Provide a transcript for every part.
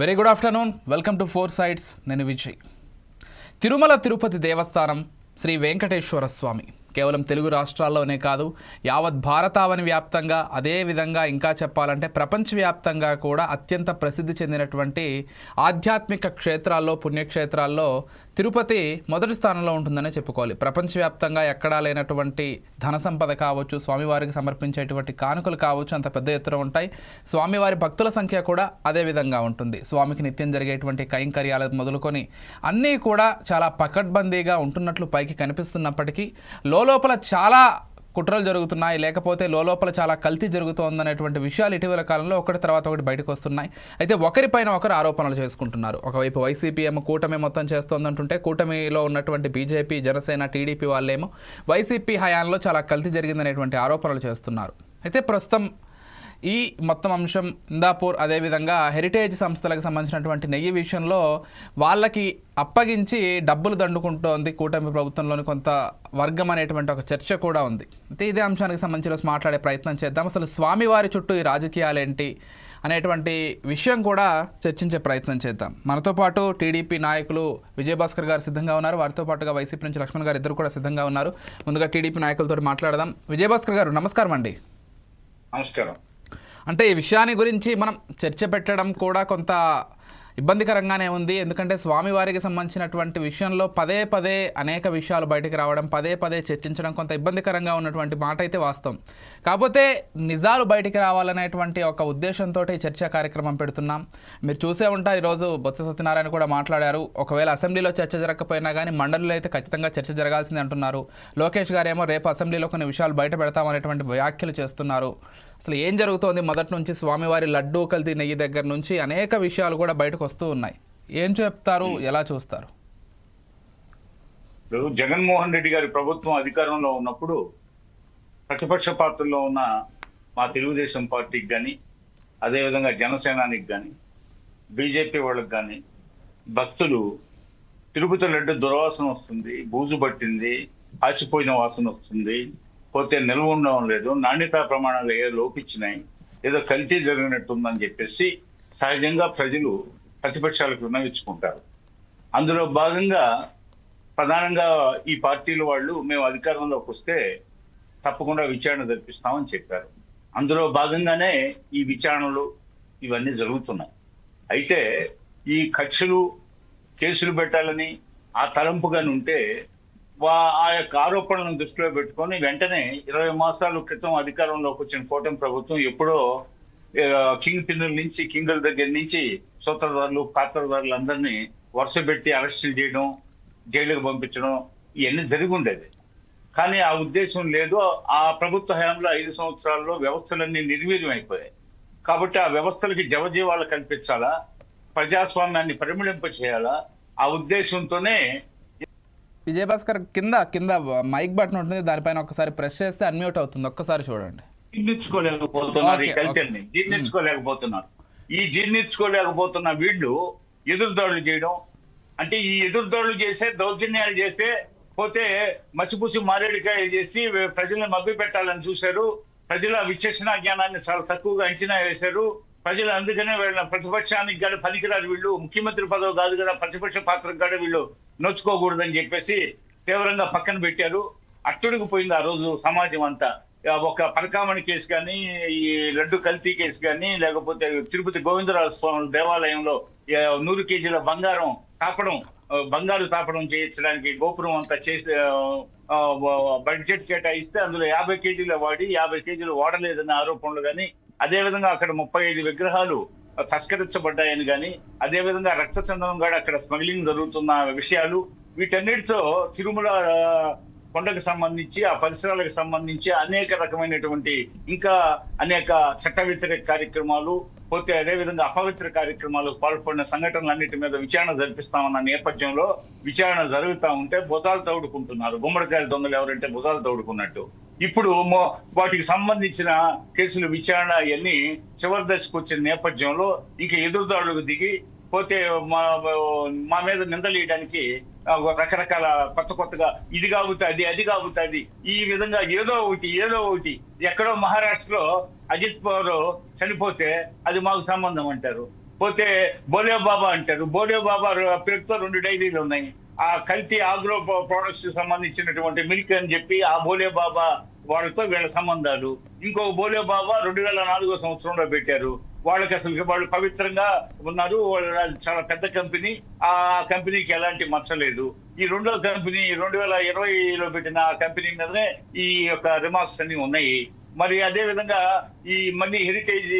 Very good afternoon. Welcome to four sides. నేను విజయ్. తిరుమల తిరుపతి దేవస్థానం శ్రీ వెంకటేశ్వర స్వామి కేవలం తెలుగు రాష్ట్రాల్లోనే కాదు, యావత్ భారతావని వ్యాప్తంగా, అదేవిధంగా ఇంకా చెప్పాలంటే ప్రపంచవ్యాప్తంగా కూడా అత్యంత ప్రసిద్ధి చెందినటువంటి ఆధ్యాత్మిక క్షేత్రాల్లో, పుణ్యక్షేత్రాల్లో తిరుపతి మొదటి స్థానంలో ఉంటుందనే చెప్పుకోవాలి. ప్రపంచవ్యాప్తంగా ఎక్కడా లేనటువంటి ధన సంపద కావచ్చు, స్వామివారికి సమర్పించేటువంటి కానుకలు కావచ్చు, అంత పెద్ద ఎత్తున ఉంటాయి. స్వామివారి భక్తుల సంఖ్య కూడా అదే విధంగా ఉంటుంది. స్వామికి నిత్యం జరిగేటువంటి కైంకర్యాలు మొదలుకొని అన్నీ కూడా చాలా పకడ్బందీగా ఉంటున్నట్లు పైకి కనిపిస్తున్నప్పటికీ లోపల చాలా కుట్రలు జరుగుతున్నాయి, లేకపోతే లోపల చాలా కల్తీ జరుగుతోందనేటువంటి విషయాలు ఇటీవల కాలంలో ఒకటి తర్వాత ఒకటి బయటకు వస్తున్నాయి. అయితే ఒకరిపైన ఒకరు ఆరోపణలు చేసుకుంటున్నారు. ఒకవైపు వైసీపీ ఏమో కూటమి మొత్తం చేస్తోందంటుంటే, కూటమిలో ఉన్నటువంటి బీజేపీ, జనసేన, టీడీపీ వాళ్ళేమో వైసీపీ హయాంలో చాలా కల్తీ జరిగిందనేటువంటి ఆరోపణలు చేస్తున్నారు. అయితే ప్రస్తుతం ఈ మొత్తం అంశం ఇందాపూర్, అదేవిధంగా హెరిటేజ్ సంస్థలకు సంబంధించినటువంటి నెయ్యి విషయంలో వాళ్ళకి అప్పగించి డబ్బులు దండుకుంటోంది కూటమి ప్రభుత్వంలోని కొంత వర్గం అనేటువంటి ఒక చర్చ కూడా ఉంది. అయితే ఇదే అంశానికి సంబంధించి మాట్లాడే ప్రయత్నం చేద్దాం. అసలు స్వామివారి చుట్టూ ఈ రాజకీయాలేంటి అనేటువంటి విషయం కూడా చర్చించే ప్రయత్నం చేద్దాం. మనతో పాటు టీడీపీ నాయకులు విజయభాస్కర్ గారు సిద్ధంగా ఉన్నారు. వారితో పాటుగా వైసీపీ నుంచి లక్ష్మణ్ గారు ఇద్దరు కూడా సిద్ధంగా ఉన్నారు. ముందుగా టీడీపీ నాయకులతో మాట్లాడదాం. విజయభాస్కర్ గారు నమస్కారం అండి. నమస్కారం. అంటే ఈ విషయాన్ని గురించి మనం చర్చ పెట్టడం కూడా కొంత ఇబ్బందికరంగానే ఉంది. ఎందుకంటే స్వామివారికి సంబంధించినటువంటి విషయంలో పదే పదే అనేక విషయాలు బయటకు రావడం, పదే పదే చర్చించడం కొంత ఇబ్బందికరంగా ఉన్నటువంటి మాట అయితే వాస్తవం. కాకపోతే నిజాలు బయటికి రావాలనేటువంటి ఒక ఉద్దేశంతో ఈ చర్చా కార్యక్రమం పెడుతున్నాం. మీరు చూసే ఉంటారు, ఈరోజు బొత్స సత్యనారాయణ కూడా మాట్లాడారు. ఒకవేళ అసెంబ్లీలో చర్చ జరగకపోయినా కానీ మండలిలో అయితే ఖచ్చితంగా చర్చ జరగాల్సింది అంటున్నారు. లోకేష్ గారేమో రేపు అసెంబ్లీలో కొన్ని విషయాలు బయట పెడతామనేటువంటి వ్యాఖ్యలు చేస్తున్నారు. అసలు ఏం జరుగుతోంది? మొదటి నుంచి స్వామివారి లడ్డూ కల్తీ నెయ్యి దగ్గర నుంచి అనేక విషయాలు కూడా బయటకు వస్తూ ఉన్నాయి. ఏం చెప్తారు, ఎలా చూస్తారు? జగన్మోహన్ రెడ్డి గారి ప్రభుత్వం అధికారంలో ఉన్నప్పుడు ప్రతిపక్ష పాత్రలో ఉన్న మా తెలుగుదేశం పార్టీకి కానీ, అదేవిధంగా జనసేనానికి కానీ, బీజేపీ వాళ్ళకి కానీ భక్తులు తిరుపతి లడ్డు దుర్వాసన వస్తుంది, బూజు పట్టింది, ఆసిపోయిన వాసన వస్తుంది, పోతే నిల్వ ఉండడం లేదు, నాణ్యతా ప్రమాణాలు ఏదో లోపించినాయి, ఏదో కల్తీ జరిగినట్టుందని చెప్పేసి సహజంగా ప్రజలు ప్రతిపక్షాలకు విన్నవించుకుంటారు. అందులో భాగంగా ప్రధానంగా ఈ పార్టీల వాళ్ళు మేము అధికారంలోకి వస్తే తప్పకుండా విచారణ జరిపిస్తామని చెప్పారు. అందులో భాగంగానే ఈ విచారణలు ఇవన్నీ జరుగుతున్నాయి. అయితే ఈ కక్షలు, కేసులు పెట్టాలని ఆ తలంపుగాని ఉంటే ఆ యొక్క ఆరోపణలను దృష్టిలో పెట్టుకొని వెంటనే 20 మాసాల క్రితం అధికారంలోకి వచ్చిన కూటమి ప్రభుత్వం ఎప్పుడో కింగ్ పిన్నుల నుంచి, కింగుల దగ్గర నుంచి సూత్రధారులు, పాత్రధారులు అందరినీ వరుస పెట్టి అరెస్టులు చేయడం, జైలుకు పంపించడం ఇవన్నీ జరిగి ఉండేది. కానీ ఆ ఉద్దేశం లేదు. ఆ ప్రభుత్వ హయాంలో 5 సంవత్సరాల్లో వ్యవస్థలన్నీ నిర్వీర్యం అయిపోయాయి. కాబట్టి ఆ వ్యవస్థలకి జవజీవాలు కల్పించాలా, ప్రజాస్వామ్యాన్ని పరిమళింప చేయాలా, ఆ ఉద్దేశంతోనే విజయభాస్కర్ కింద మైక్ బటన్ ఉంటుంది, దానిపైన ఒకసారి ప్రెస్ చేస్తే అన్మ్యూట్ అవుతుంది. ఒక్కసారి చూడండి. జీర్ణించుకోలేకపోతున్నారు, ఈ కల్చర్ని జీర్ణించుకోలేకపోతున్నారు. ఈ జీర్ణించుకోలేకపోతున్న వీళ్ళు ఎదురుదాడులు చేయడం, అంటే ఈ ఎదురుదాడులు చేసే, దౌర్జన్యాలు చేసే, పోతే మసిపూసి మారేడికాయలు చేసి ప్రజల్ని మభ్య పెట్టాలని చూశారు. ప్రజల విచక్షణ జ్ఞానాన్ని చాలా తక్కువగా అంచనా వేశారు. ప్రజలు అందుకనే వీళ్ళ ప్రతిపక్షానికి కూడా పనికిరాదు, వీళ్ళు ముఖ్యమంత్రి పదవి కాదు కదా, ప్రతిపక్ష పాత్రకు కూడా వీళ్ళు నోచుకోకూడదని చెప్పేసి తీవ్రంగా పక్కన పెట్టారు. అట్టుడికి పోయింది ఆ రోజు సమాజం అంతా. ఒక పరకామణి కేసు కానీ, ఈ లడ్డు కల్తీ కేసు కానీ, లేకపోతే తిరుపతి గోవిందరాజ స్వామి దేవాలయంలో 100 కేజీల బంగారు తాపడం చేయించడానికి గోపురం అంతా చేసి బడ్జెట్ కేటాయిస్తే అందులో 50 కేజీలు వాడి 50 కేజీలు వాడలేదన్న ఆరోపణలు కానీ, అదేవిధంగా అక్కడ 35 విగ్రహాలు తస్కరించబడ్డాయని కానీ, అదేవిధంగా రక్త చందనం కూడా అక్కడ స్మగ్లింగ్ జరుగుతున్న విషయాలు, వీటన్నిటితో తిరుమల కొండకు సంబంధించి, ఆ పరిసరాలకు సంబంధించి అనేక రకమైనటువంటి ఇంకా అనేక చట్ట వ్యతిరేక కార్యక్రమాలు, పోతే అదేవిధంగా అపవిత్ర కార్యక్రమాలు పాల్పడిన సంఘటనలన్నిటి మీద విచారణ జరిపిస్తామన్న నేపథ్యంలో విచారణ జరుగుతూ ఉంటే భుజాలు తౌడుకుంటున్నారు. గుమ్మడికాయల దొంగలు ఎవరంటే భుజాలు తౌడుకున్నట్టు. ఇప్పుడు వాటికి సంబంధించిన కేసుల విచారణ ఇవన్నీ చివరి దశకు వచ్చిన నేపథ్యంలో ఇంకా ఎదురుదాడులకు దిగి పోతే మా మీద నిందలేయడానికి రకరకాల కొత్తగా ఇది కావుతుంది, అది కావుతుంది, ఈ విధంగా ఏదో ఒకటి ఎక్కడో మహారాష్ట్రలో అజిత్ పవార్ చనిపోతే అది మాకు సంబంధం అంటారు. పోతే బోలే బాబా అంటారు. బోలే బాబా పేరుతో 2 డైరీలు ఉన్నాయి. ఆ కల్తీ ఆగ్రో ప్రొడక్ట్స్ సంబంధించినటువంటి మిల్క్ అని చెప్పి ఆ బోలే బాబా వాళ్ళతో వీళ్ళ సంబంధాలు. ఇంకో బోలే బాబా 2004 సంవత్సరంలో పెట్టారు. వాళ్ళకి అసలు వాళ్ళు పవిత్రంగా ఉన్నారు. వాళ్ళు చాలా పెద్ద కంపెనీ. ఆ కంపెనీకి ఎలాంటి మచ్చలేదు. ఈ రెండో కంపెనీ 2020లో పెట్టిన ఆ కంపెనీ మీదనే ఈ యొక్క రిమార్క్స్ అన్ని ఉన్నాయి. మరి అదే విధంగా ఈ మళ్ళీ హెరిటేజ్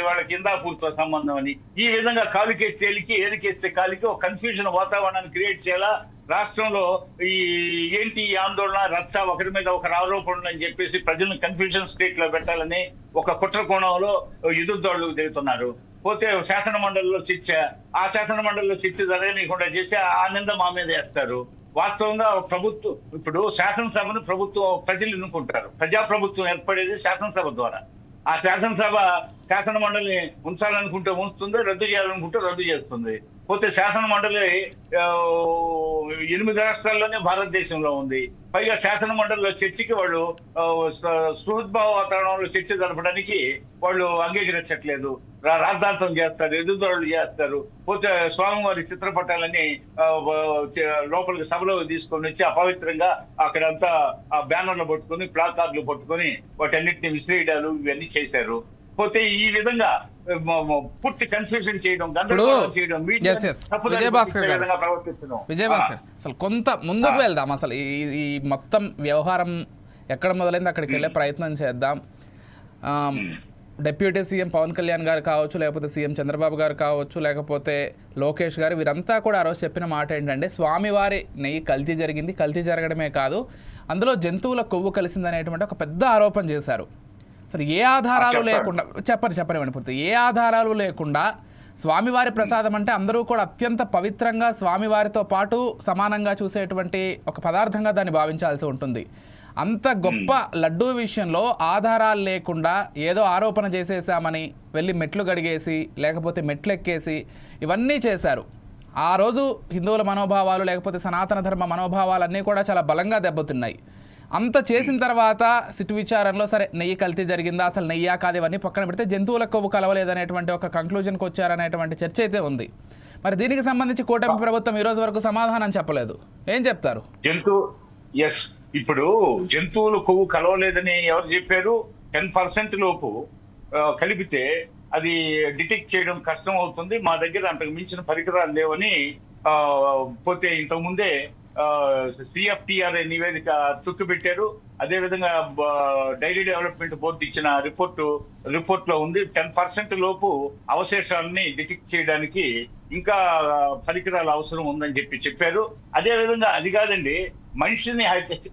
వాళ్ళకి ఇందాపూర్తో సంబంధం అని ఈ విధంగా కాలుకేస్తే తేలికి ఏదికేస్తే కాలికి ఒక కన్ఫ్యూజన్ వాతావరణాన్ని క్రియేట్ చేయాలా. రాష్ట్రంలో ఈ ఏంటి ఈ ఆందోళన రచ్చ, ఒకరి మీద ఒకరు ఆరోపణలు అని చెప్పేసి ప్రజలను కన్ఫ్యూజన్ స్టేట్ లో పెట్టాలని ఒక కుట్ర కోణంలో ఎదురుదాడులకు దిగుతున్నారు. పోతే శాసన మండలిలో చర్చ, ఆ శాసన మండలిలో చర్చ జరగనీయకుండా చేసి ఆ నింద మా మీద వేస్తారు. వాస్తవంగా ప్రభుత్వం ఇప్పుడు శాసనసభను ప్రభుత్వం ప్రజలు ఎన్నుకుంటారు. ప్రజాప్రభుత్వం ఏర్పడేది శాసనసభ ద్వారా. ఆ శాసన మండలిని ఉంచాలనుకుంటే ఉంచుతుంది, రద్దు చేయాలనుకుంటే రద్దు చేస్తుంది. పోతే శాసన మండలి 8 రాష్ట్రాల్లోనే భారతదేశంలో ఉంది. పైగా శాసన మండలిలో చర్చకి వాళ్ళు సుహృద్భావ వాతావరణంలో చర్చ జరపడానికి వాళ్ళు అంగీకరించట్లేదు. రాద్ధాంతం చేస్తారు, ఎదురుదాడులు చేస్తారు. పోతే స్వామివారి చిత్రపటాలని లోపలికి సభలో తీసుకొని వచ్చి అపవిత్రంగా అక్కడంతా ఆ బ్యానర్లు పట్టుకొని ప్లాకార్డులు పట్టుకొని వాటన్నిటిని విసిరేయడాలు ఇవన్నీ చేశారు. పోతే ఈ విధంగా పూర్తి కన్ఫ్యూజన్ చేయడం, గందరగోళం చేయడం, విజయభాస్కర్ అసలు కొంత ముందుకు వెళ్దాం. అసలు ఈ మొత్తం వ్యవహారం ఎక్కడ మొదలైంది అక్కడికి వెళ్ళే ప్రయత్నం చేద్దాం. డిప్యూటీ సీఎం పవన్ కళ్యాణ్ గారు కావచ్చు, లేకపోతే సీఎం చంద్రబాబు గారు కావచ్చు, లేకపోతే లోకేష్ గారు, వీరంతా కూడా ఆ రోజు చెప్పిన మాట ఏంటంటే స్వామివారి నెయ్యి కల్తీ జరిగింది. కల్తీ జరగడమే కాదు, అందులో జంతువుల కొవ్వు కలిసిందనేటువంటి ఒక పెద్ద ఆరోపణ చేశారు. అసలు ఏ ఆధారాలు లేకుండా చెప్పనివ్వండి పూర్తి. ఏ ఆధారాలు లేకుండా స్వామివారి ప్రసాదం అంటే అందరూ కూడా అత్యంత పవిత్రంగా స్వామివారితో పాటు సమానంగా చూసేటువంటి ఒక పదార్థంగా దాన్ని భావించాల్సి ఉంటుంది. అంత గొప్ప లడ్డూ విషయంలో ఆధారాలు లేకుండా ఏదో ఆరోపణ చేసేసామని వెళ్ళి మెట్లు గడిగేసి లేకపోతే మెట్లు ఎక్కేసి ఇవన్నీ చేశారు. ఆ రోజు హిందువుల మనోభావాలు లేకపోతే సనాతన ధర్మ మనోభావాలన్నీ కూడా చాలా బలంగా దెబ్బతిన్నాయి. అంత చేసిన తర్వాత సిట్ విచారణలో సరే నెయ్యి కల్తీ జరిగిందా, అసలు నెయ్యా కాదు, ఇవన్నీ పక్కన పెడితే జంతువుల కొవ్వు కలవలేదనేటువంటి ఒక కంక్లూజన్కి వచ్చారనేటువంటి చర్చ అయితే ఉంది. మరి దీనికి సంబంధించి కూటమి ప్రభుత్వం ఈ రోజు వరకు సమాధానం చెప్పలేదు. ఏం చెప్తారు? ఇప్పుడు జంతువులు కొవ్వు కలవలేదని ఎవరు చెప్పారు? 10% లోపు కలిపితే అది డిటెక్ట్ చేయడం కష్టం అవుతుంది, మా దగ్గర అంతకు మించిన పరికరాలు లేవని పోతే ఇంతకుముందే సిఎఫ్టిఆర్ నివేదిక చుట్టుపెట్టారు. అదేవిధంగా డైరీ డెవలప్మెంట్ బోర్డు ఇచ్చిన రిపోర్ట్ లో ఉంది 10% లోపు అవశేషాలని డిటెక్ట్ చేయడానికి ఇంకా పరికరాలు అవసరం ఉందని చెప్పారు. అదే విధంగా అది కాదండి, మనిషిని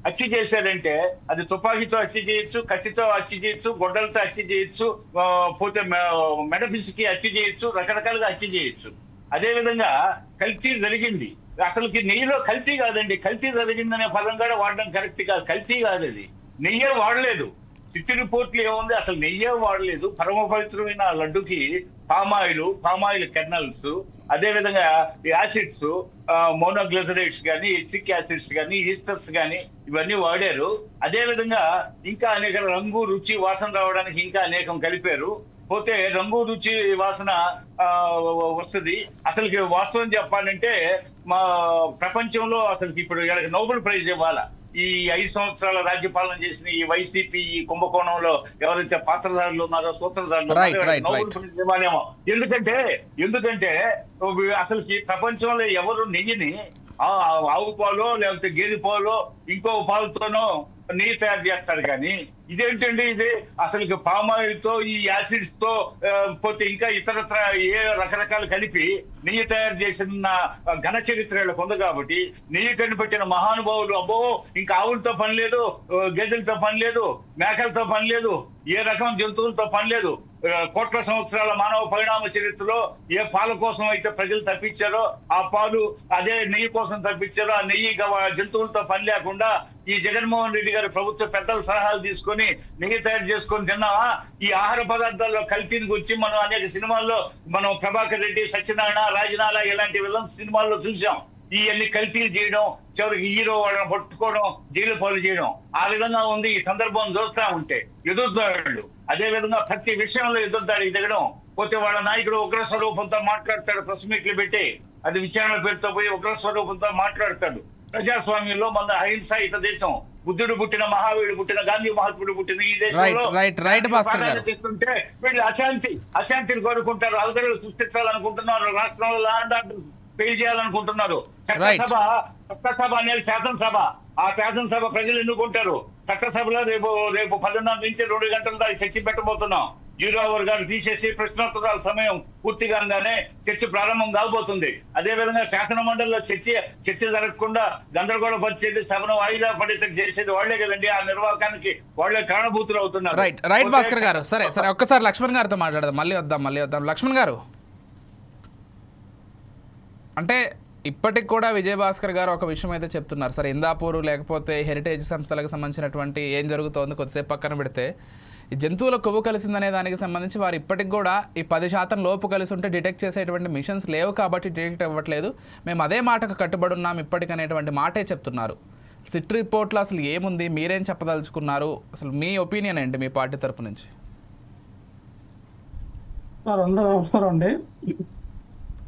హత్య చేశారంటే అది తుపాకీతో హత్య చేయొచ్చు, కత్తితో హత్య చేయొచ్చు, గొడ్డలతో హత్య చేయొచ్చు, పోతే మెడపిసికి హత్య చేయొచ్చు, రకరకాలుగా హత్య చేయొచ్చు. అదే విధంగా కల్తీ జరిగింది. అసలుకి నెయ్యిలో కల్తీ కాదండి, కల్తీ జరిగిందనే పదం కూడా వాడడం కరెక్ట్ కాదు. కల్తీ కాదు, అది నెయ్యే వాడలేదు. సిటీ రిపోర్ట్లు ఏముంది, అసలు నెయ్యే వాడలేదు. పరమ పవిత్రమైన లడ్డుకి పామాయిల్ కెర్నల్స్, అదే విధంగా యాసిడ్స్, మోనోగ్లిజరైడ్స్ కానీ, ఎస్టిక్ యాసిడ్స్ కానీ, ఈస్టర్స్ కానీ ఇవన్నీ వాడారు. అదే విధంగా ఇంకా అనేక రంగు, రుచి, వాసన రావడానికి ఇంకా అనేకం కలిపారు. పోతే రంగు, రుచి, వాసన వస్తుంది. అసలుకి వాస్తవం చెప్పాలంటే మా ప్రపంచంలో అసలుకి ఇప్పుడు నోబెల్ ప్రైజ్ ఇవ్వాలా. ఈ 5 సంవత్సరాల రాజ్యపాలన చేసిన ఈ వైసీపీ ఈ కుంభకోణంలో ఎవరైతే పాత్రధారులు ఉన్నారో, సూత్రధారులు నోబెల్ ప్రైజ్ ఇవ్వాలేమో. ఎందుకంటే అసలుకి ప్రపంచంలో ఎవరు నెయ్యిని ఆవు పాలో లేకపోతే గేదె పాలో ఇంకో పాలతోనో నెయ్యి తయారు చేస్తారు. కానీ ఇదేంటండి, ఇది అసలు పామాయిల్ తో ఈ యాసిడ్స్ తో పోతే ఇంకా ఇతరత్ర ఏ రకరకాలు కలిపి నెయ్యి తయారు చేసిన ఘన చరిత్ర ఉంది. కాబట్టి నెయ్యి కనిపెట్టిన మహానుభావులు అబ్బో ఇంకా ఆవులతో పని లేదు, గేదెలతో పని లేదు, మేకలతో పని లేదు, ఏ రకం జంతువులతో పని లేదు. కోట్ల సంవత్సరాల మానవ పరిణామ చరిత్రలో ఏ పాల కోసం అయితే ప్రజలు తప్పించారో ఆ పాలు అదే నెయ్యి కోసం తప్పించారో ఆ నెయ్యి జంతువులతో పని లేకుండా ఈ జగన్మోహన్ రెడ్డి గారి ప్రభుత్వ పెద్దల సలహాలు తీసుకొని నెయ్యి తయారు చేసుకొని తిన్నావా? ఈ ఆహార పదార్థాల్లో కల్తీని గురించి మనం అనేక సినిమాల్లో మనం ప్రభాకర్ రెడ్డి, సత్యనారాయణ, రాజనాల ఇలాంటి విలన్స్ సినిమాల్లో చూసాం. ఇవన్నీ కల్తీలు చేయడం, చివరికి హీరో వాళ్ళని పట్టుకోవడం, జైలు పాలు చేయడం, ఆ విధంగా ఉంది. ఈ సందర్భం చూస్తా ఉంటే ఎదురుదాడులు, అదే విధంగా ప్రతి విషయంలో ఎదురుదాడికి దిగడం, పోతే వాళ్ళ నాయకుడు ఉగ్ర స్వరూపంతో మాట్లాడతాడు, ప్రెస్ మీట్లు పెట్టి అది విచారణ పేరుతో పోయి ఉగ్ర స్వరూపంతో మాట్లాడతాడు. ప్రజాస్వామ్యంలో మన అహింసాయుత దేశం, బుద్ధుడు పుట్టిన, మహావీరుడు పుట్టిన, గాంధీ మహాత్ముడు పుట్టిన ఈ దేశంలో రైట్ భాస్కర్ గారు. చేస్తుంటే వీళ్ళు అశాంతిని కోరుకుంటారు, అలగడలు సృష్టించాలనుకుంటున్నారు, రాష్ట్రంలో ల్యాండ్ ఆర్డర్ ఫెయిల్ చేయాలనుకుంటున్నారు. చట్టసభ అనేది శాసనసభ, ఆ శాసనసభ ప్రజలు ఎన్నుకుంటారు. చట్టసభలో రేపు 10:30 నుంచి 2 గంటల దాకా చర్చ పెట్టబోతున్నాం. 0 అవర్ గారు తీసేసి ప్రశ్నోత్తరాల సమయం పూర్తి కాగానే చర్చ ప్రారంభం కాబోతుంది. అదేవిధంగా శాసన మండలిలో చర్చ జరగకుండా గందరగోళ పరిచేది, సభను వాయిదా పడితే చేసేది వాళ్లే కదండి. ఆ నిర్వాహకానికి వాళ్లే కారణభూతులు అవుతున్నారు. రైట్ భాస్కర్ గారు. సరే ఒక్కసారి లక్ష్మణ్ గారితో మాట్లాడదాం. మళ్ళీ వద్దాం లక్ష్మణ్ గారు. అంటే ఇప్పటికి కూడా విజయభాస్కర్ గారు ఒక విషయం అయితే చెప్తున్నారు. సరే, ఇందాపూర్ లేకపోతే హెరిటేజ్ సంస్థలకు సంబంధించినటువంటి ఏం జరుగుతోంది కొద్దిసేపు పక్కన పెడితే, ఈ జంతువుల కొవ్వు కలిసిందనే దానికి సంబంధించి వారు ఇప్పటికి కూడా ఈ 10% లోపు కలిసి ఉంటే డిటెక్ట్ చేసేటువంటి మిషన్స్ లేవు కాబట్టి డిటెక్ట్ అవ్వట్లేదు, మేము అదే మాటకు కట్టుబడి ఉన్నాం ఇప్పటికనేటువంటి మాటే చెప్తున్నారు. సిట్ రిపోర్ట్లో అసలు ఏముంది, మీరేం చెప్పదలుచుకున్నారు, అసలు మీ ఒపీనియన్ ఏంటి మీ పార్టీ తరపు నుంచి? అందరూ నమస్కారం అండి.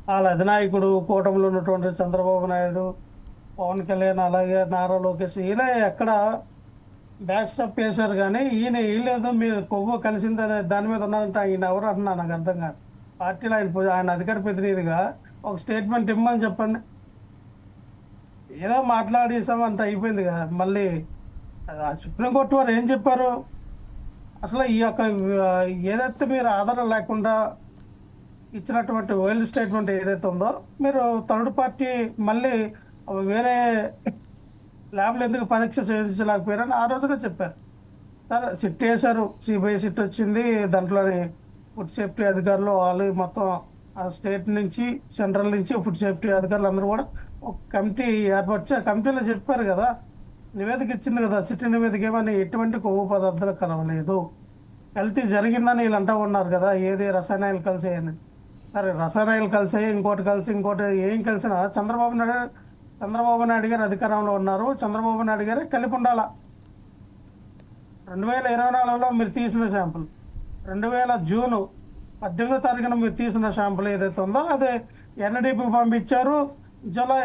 వాళ్ళ అధినాయకుడు, కూటమిలో ఉన్నటువంటి చంద్రబాబు నాయుడు, పవన్ కళ్యాణ్, అలాగే నారా లోకేష్ ఇలా ఎక్కడ బ్యాక్ స్టెప్ వేశారు. కానీ వీళ్ళేదో మీరు కొవ్వు కలిసిందనే దాని మీద ఉన్నారంటే ఆయన ఎవరు అంటున్నా నాకు అర్థం కాదు. పార్టీలో ఆయన అధికార ప్రతినిధిగా ఒక స్టేట్మెంట్ ఇమ్మని చెప్పండి. ఏదో మాట్లాడేసామంటే అయిపోయింది కదా. మళ్ళీ సుప్రీంకోర్టు వారు ఏం చెప్పారు? అసలు ఈ యొక్క ఏదైతే మీరు ఆధారం లేకుండా ఇచ్చినటువంటి వైల్డ్ స్టేట్మెంట్ ఏదైతే ఉందో, మీరు థర్డ్ పార్టీ మళ్ళీ వేరే ల్యాబ్లు ఎందుకు పరీక్ష చేయించలేకపోయారని ఆ రోజునే చెప్పారు. సరే, సిట్ వేశారు, సిబిఐ సిట్ వచ్చింది. దాంట్లోని ఫుడ్ సేఫ్టీ అధికారులు వాళ్ళు మొత్తం ఆ స్టేట్ నుంచి, సెంట్రల్ నుంచి ఫుడ్ సేఫ్టీ అధికారులు అందరూ కూడా ఒక కమిటీ ఏర్పరిచి ఆ కమిటీలో చెప్పారు కదా, నివేదిక ఇచ్చింది కదా, సిట్ నివేదిక ఏమని ఎటువంటి కొవ్వు పదార్థాలు కలవలేదు, కల్తీ జరిగిందని వీళ్ళు అంటూ ఉన్నారు కదా, ఏది రసాయనాలు కలిసాయని. సరే, రసాయనాలు కలిసాయి, ఇంకోటి ఏం కలిసినా చంద్రబాబు నాయుడు గారు అధికారంలో ఉన్నారు. చంద్రబాబు నాయుడు గారే కలిపి ఉండాల. 2024లో మీరు తీసిన శాంపుల్, 2000 జూన్ 18వ తారీఖున మీరు తీసిన శాంపుల్ ఏదైతే ఉందో అదే ఎన్డీపీకి పంపించారు. జూలై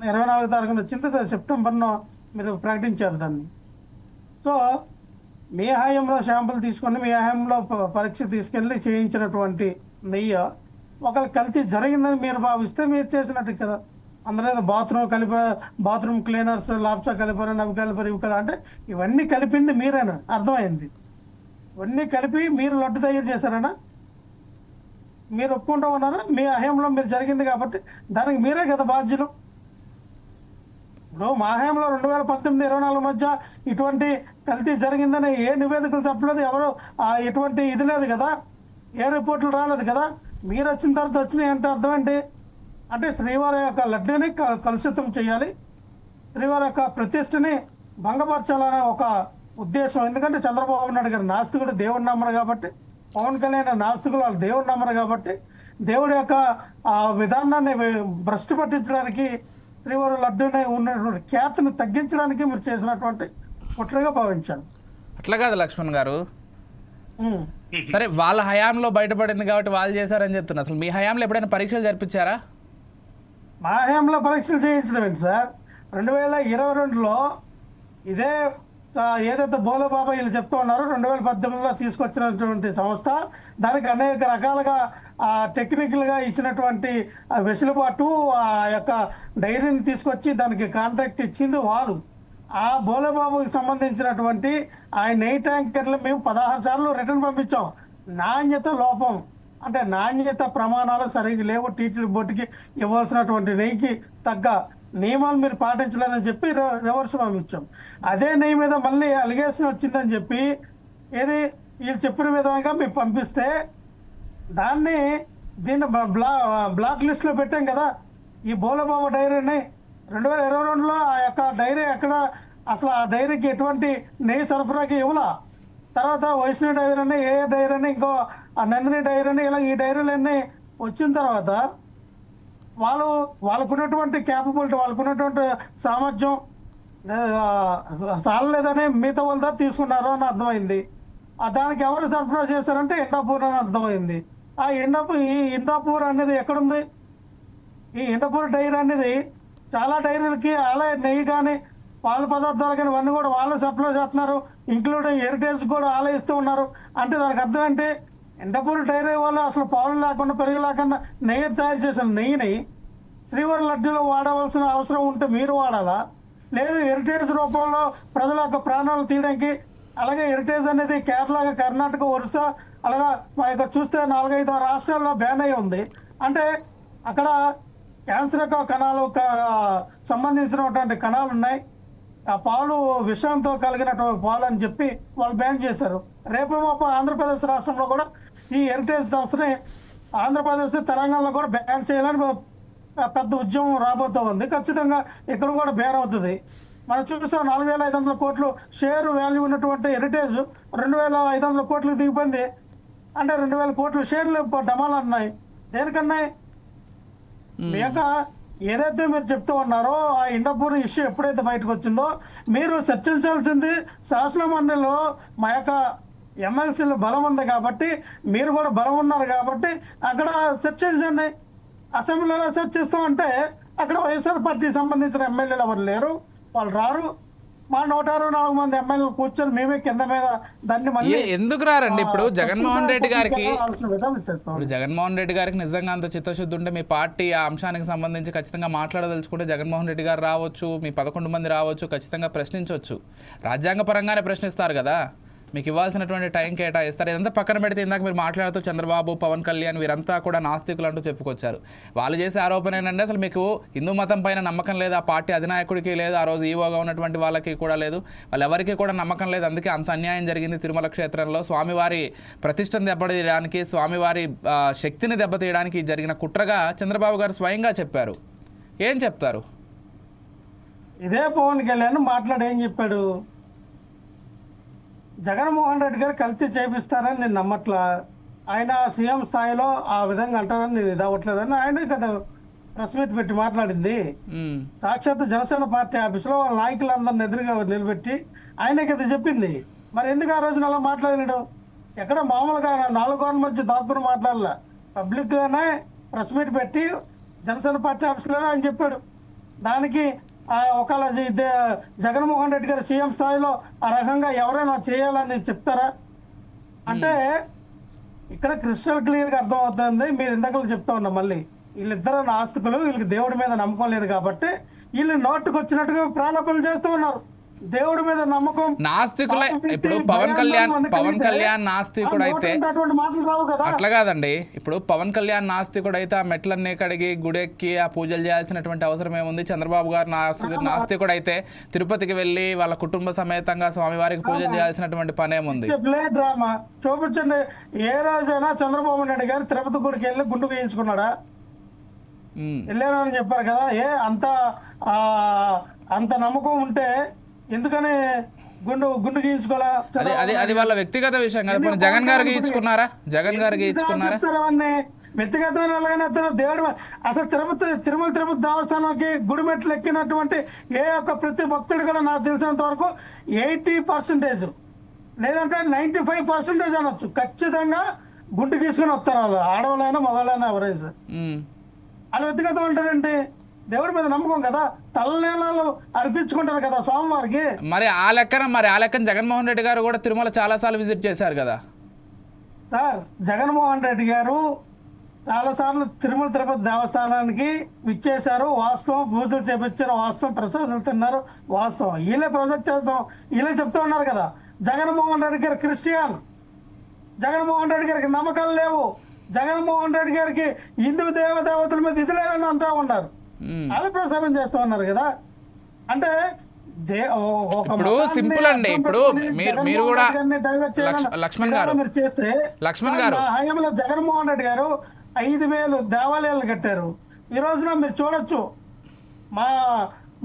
24వ తారీఖున వచ్చింది, సెప్టెంబర్లో మీరు ప్రకటించారు దాన్ని. సో మీ హయాంలో శాంపుల్ తీసుకొని మీ హయాంలో పరీక్ష తీసుకెళ్ళి చేయించినటువంటి నెయ్యి ఒకవేళ కల్తీ జరిగిందని మీరు భావిస్తే మీరు చేసినట్టు కదా. అందులో బాత్రూమ్ క్లీనర్స్ లాప్సా కలిపారు, నవ్వు కలిపారు, ఇవి కదా. అంటే ఇవన్నీ కలిపింది మీరేనా? అర్థమైంది. ఇవన్నీ కలిపి మీరు లడ్డు తయారు చేశారనా? మీరు ఒప్పుకుంటూ ఉన్నారా? మీ హయాంలో మీరు జరిగింది కాబట్టి దానికి మీరే కదా బాధ్యులు. ఇప్పుడు మా హయాంలో 2018-24 మధ్య ఇటువంటి కల్తీ జరిగిందని ఏ నివేదికలు చెప్పలేదు, ఎవరు ఎటువంటి ఇది లేదు కదా, ఏ రిపోర్ట్లు రాలేదు కదా. మీరు వచ్చిన తర్వాత వచ్చినాయి అంటే అర్థం ఏంటి? అంటే శ్రీవారి యొక్క లడ్డూని కలుషితం చేయాలి, శ్రీవారి యొక్క ప్రతిష్టని భంగపరచాలనే ఒక ఉద్దేశం. ఎందుకంటే చంద్రబాబు నాయుడు గారు నాస్తికుడు, దేవుడిని నమ్మరు కాబట్టి, పవన్ కళ్యాణ్ నాస్తికులు, వాళ్ళు దేవుడిని నమ్మరు కాబట్టి, దేవుడి యొక్క విధానాన్ని భ్రష్టు పట్టించడానికి, శ్రీవారి లడ్డూని ఉన్నటువంటి ఖ్యాతిని తగ్గించడానికి మీరు చేసినటువంటి కుట్రగా భావించాను. అట్లా కాదు లక్ష్మణ్ గారు. సరే, వాళ్ళ హయాంలో బయటపడింది కాబట్టి వాళ్ళు చేశారని చెప్తున్నారు. అసలు మీ హయాంలో ఎప్పుడైనా పరీక్షలు జరిపించారా? మా హయాంలో పరీక్షలు చేయించడం ఏంటి సార్? 2022లో ఇదే ఏదైతే బోలోబాబా వీళ్ళు చెప్తూ ఉన్నారో 2018లో తీసుకొచ్చినటువంటి సంస్థ, దానికి అనేక రకాలుగా టెక్నికల్గా ఇచ్చినటువంటి వెసులుబాటు, ఆ యొక్క డైరీని తీసుకొచ్చి దానికి కాంట్రాక్ట్ ఇచ్చింది వాళ్ళు. ఆ బోలోబాబుకి సంబంధించినటువంటి ఆ నెయ్యి ట్యాంకర్లు మేము 16 సార్లు రిటర్న్ పంపించాం. నాణ్యత లోపం, అంటే నాణ్యత ప్రమాణాలు సరిగ్గా లేవు, టీటీడీ బోర్డుకి ఇవ్వాల్సినటువంటి నెయ్యికి తగ్గ నియమాలు మీరు పాటించలేదని చెప్పి రివర్స్ పంపించాం. అదే నెయ్యి మీద మళ్ళీ అలిగేషన్ వచ్చిందని చెప్పి ఏది వీళ్ళు చెప్పిన విధంగా మేము పంపిస్తే దీన్ని బ్లాక్ లిస్ట్లో పెట్టాం కదా. ఈ బోలబాబు డైరీని 2022లో ఆ యొక్క డైరీ ఎక్కడ అసలు ఆ డైరీకి ఎటువంటి నెయ్యి సరఫరాకి ఇవ్వలా. తర్వాత వైష్ణవి డైరీ అని, ఏ డైరీ అని, ఇంకో నందిని డైరీ అని, ఇలా ఈ డైరీలన్నీ వచ్చిన తర్వాత వాళ్ళకున్నటువంటి క్యాపబిలిటీ, వాళ్ళకున్నటువంటి సామర్థ్యం చాలలేదని మిగతా వాళ్ళ తీసుకున్నారు అని అర్థమైంది. దానికి ఎవరు సరఫరా చేశారంటే ఎండాపూర్ అని అర్థమైంది. ఈ ఇందాపూర్ అనేది ఎక్కడుంది? ఈ ఇందాపూర్ డైరీ అనేది చాలా డైరీలకి వాళ్ళే నెయ్యి కానీ పాల పదార్థాలు కానీ ఇవన్నీ కూడా వాళ్ళే సప్లై చేస్తున్నారు, ఇంక్లూడింగ్ హెరిటేజ్ కూడా వాళ్ళే ఇస్తూ ఉన్నారు. అంటే దానికి అర్థం ఏంటి? ఇందాపూర్ డైరీ వాళ్ళు అసలు పాలు లేకుండా పెరుగు లేకుండా నెయ్యి తయారు చేసిన నెయ్యిని శ్రీవారి లడ్డూలో వాడవలసిన అవసరం ఉంటే మీరు వాడాలా? లేదు హెరిటేజ్ రూపంలో ప్రజల యొక్క ప్రాణాలు తీయడానికి. అలాగే హెరిటేజ్ అనేది కేరళ, కర్ణాటక, ఒరిస్సా అలాగా మా ఇక్కడ చూస్తే 4-5 రాష్ట్రాల్లో బ్యాన్ అయి ఉంది. అంటే అక్కడ క్యాన్సర్ యొక్క కణాలు సంబంధించినటువంటి కణాలు ఉన్నాయి. ఆ పాలు విషంతో కలిగినటువంటి పాలు అని చెప్పి వాళ్ళు బ్యాన్ చేశారు. రేపేమో ఆంధ్రప్రదేశ్ రాష్ట్రంలో కూడా ఈ హెరిటేజ్ సంస్థని ఆంధ్రప్రదేశ్, తెలంగాణలో కూడా బ్యాన్ చేయాలని పెద్ద ఉద్యమం రాబోతూ ఉంది. ఖచ్చితంగా ఇక్కడ కూడా బ్యాన్ అవుతుంది. మనం చూసాం 4,500 కోట్లు షేర్ వాల్యూ ఉన్నటువంటి హెరిటేజ్ 2,500 కోట్లకు దిగిపోయింది. అంటే 2,000 కోట్ల షేర్లు డమాలు అన్నాయి. దేనికన్నా మీ యొక్క ఏదైతే మీరు చెప్తూ ఉన్నారో ఆ ఇండాపూర్ ఇష్యూ ఎప్పుడైతే బయటకు వచ్చిందో మీరు చర్చించాల్సింది శాసన మండలిలో మా యొక్క ఎమ్మెల్సీలు బలం ఉంది కాబట్టి, మీరు కూడా బలం ఉన్నారు కాబట్టి అక్కడ చర్చించండి. అసెంబ్లీలో చర్చిస్తామంటే అక్కడ వైఎస్ఆర్ పార్టీకి సంబంధించిన ఎమ్మెల్యేలు ఎవరు లేరు, వాళ్ళు రారు. మా 164 మంది ఎమ్మెల్యేలు కూర్చొని మేమే కింద మీద దాన్ని మళ్ళీ ఎందుకు రారండి? ఇప్పుడు జగన్మోహన్ రెడ్డి గారికి విధానం జగన్మోహన్ రెడ్డి గారికి నిజంగా అంత చిత్తశుద్ధి ఉంటే మీ పార్టీ ఆ అంశానికి సంబంధించి ఖచ్చితంగా మాట్లాడదలుచుకుంటే జగన్మోహన్ రెడ్డి గారు రావచ్చు, మీ 11 మంది రావచ్చు, ఖచ్చితంగా ప్రశ్నించవచ్చు. రాజ్యాంగపరంగానే ప్రశ్నిస్తారు కదా, మీకు ఇవ్వాల్సినటువంటి టైం కేటాయిస్తారు. ఇదంతా పక్కన పెడితే ఇందాక మీరు మాట్లాడుతూ చంద్రబాబు, పవన్ కళ్యాణ్ వీరంతా కూడా నాస్తికులు అంటూ చెప్పుకొచ్చారు. వాళ్ళు చేసే ఆరోపణ ఏంటంటే అసలు మీకు హిందూ మతం పైన నమ్మకం లేదు, ఆ పార్టీ అధినాయకుడికి లేదు, ఆ రోజు ఈవోగా ఉన్నటువంటి వాళ్ళకి కూడా లేదు, వాళ్ళు ఎవరికి కూడా నమ్మకం లేదు, అందుకే అంత అన్యాయం జరిగింది తిరుమల క్షేత్రంలో. స్వామివారి ప్రతిష్టను దెబ్బతీయడానికి, స్వామివారి శక్తిని దెబ్బతీయడానికి జరిగిన కుట్రగా చంద్రబాబు గారు స్వయంగా చెప్పారు. ఏం చెప్తారు? ఇదే పవన్ కళ్యాణ్ మాట్లాడి ఏం చెప్పాడు? జగన్మోహన్ రెడ్డి గారు కల్తీ చేపిస్తారని నేను నమ్మట్లా, ఆయన సీఎం స్థాయిలో ఆ విధంగా అంటారని నేను ఇది అవ్వట్లేదని ఆయన కదా ప్రెస్ మీట్ పెట్టి మాట్లాడింది. సాక్షాత్ జనసేన పార్టీ ఆఫీసులో వాళ్ళ నాయకులందరిని ఎదురుగా నిలబెట్టి ఆయనే కదా చెప్పింది. మరి ఎందుకు ఆ రోజున అలా మాట్లాడలేడు? ఎక్కడ మామూలుగా 4 గవర్నమెంట్ మధ్య దాక్కుని మాట్లాడలే, పబ్లిక్గానే ప్రెస్ మీట్ పెట్టి జనసేన పార్టీ ఆఫీసులోనే ఆయన చెప్పాడు. దానికి ఒకవేళ జగన్మోహన్ రెడ్డి గారు సీఎం స్థాయిలో ఆ రకంగా ఎవరైనా చేయాలని చెప్తారా? అంటే ఇక్కడ క్రిస్టల్ క్లియర్గా అర్థమవుతుంది. మీరు ఇందాక చెప్తా ఉన్నా మళ్ళీ వీళ్ళిద్దరు నాస్తికులు, వీళ్ళకి దేవుడి మీద నమ్మకం లేదు కాబట్టి వీళ్ళు నోటుకు వచ్చినట్టుగా ప్రారంభాలు చేస్తూ ఉన్నారు. దేవుడి మీద నమ్మకం నాస్తికులే. ఇప్పుడు పవన్ కళ్యాణ్ నాస్తికుడు అయితే అట్లా కాదండి. ఇప్పుడు పవన్ కళ్యాణ్ నాస్తికుడు అయితే ఆ మెట్లన్నీ కడిగి గుడెక్కి ఆ పూజలు చేయాల్సినటువంటి అవసరం ఏముంది? చంద్రబాబు గారు నాస్తికుడు అయితే తిరుపతికి వెళ్ళి వాళ్ళ కుటుంబ సమేతంగా స్వామివారికి పూజలు చేయాల్సినటువంటి పని ఏముంది? డ్రామా చూపించండి. ఏ రోజైనా చంద్రబాబు నాయుడు గారు తిరుపతి గుడికి వెళ్ళి గుండు వేయించుకున్నాడా? వెళ్ళారని చెప్పారు కదా. అంత నమ్మకం ఉంటే ఎందుకని గుండు గీయించుకోవాలా? అది వాళ్ళ వ్యక్తిగత విషయం కదా. జగన్ గారికి ఇచ్చుకున్నారా? వ్యక్తిగతమైన దేవుడు అసలు తిరుమల తిరుపతి దేవస్థానానికి గుడి మెట్లు ఎక్కినటువంటి ఏ ఒక్క ప్రతి భక్తుడు కూడా నాకు తెలిసినంత వరకు 80% లేదంటే 95% అనొచ్చు ఖచ్చితంగా గుండు తీసుకుని వస్తారు. వాళ్ళు ఆడవాళ్ళైనా మగవాళ్ళైనా ఎవరైనా సార్. వాళ్ళు వ్యక్తిగతం అంటారంటే దేవుడి మీద నమ్మకం కదా, తలనేలాలు అర్పించుకుంటారు కదా స్వామివారికి. మరి ఆ లెక్కన జగన్మోహన్ రెడ్డి గారు కూడా తిరుమల చాలాసార్లు విజిట్ చేశారు కదా సార్. జగన్మోహన్ రెడ్డి గారు చాలాసార్లు తిరుమల తిరుపతి దేవస్థానానికి విచ్చేశారు, వాస్తవం. పూజలు చేపించారు, వాస్తవం. ప్రసాదాలు తిన్నారు, వాస్తవం. వీళ్ళే ప్రొజెక్ట్ చేస్తాం, వీళ్ళే చెప్తూ ఉన్నారు కదా. జగన్మోహన్ రెడ్డి గారు క్రిస్టియన్, జగన్మోహన్ రెడ్డి గారికి నమ్మకాలు లేవు, జగన్మోహన్ రెడ్డి గారికి హిందూ దేవతల మీద ఇది లేదని అంటూ ఉన్నారు. అలా ప్రసారం చేస్తూ ఉన్నారు కదా. అంటే ఇప్పుడు సింపుల్ అండి. ఇప్పుడు మీరు కూడా లక్ష్మణ్ గారు హయాంలో జగన్మోహన్ రెడ్డి గారు 5,000 దేవాలయాలు కట్టారు. ఈ రోజున మీరు చూడొచ్చు,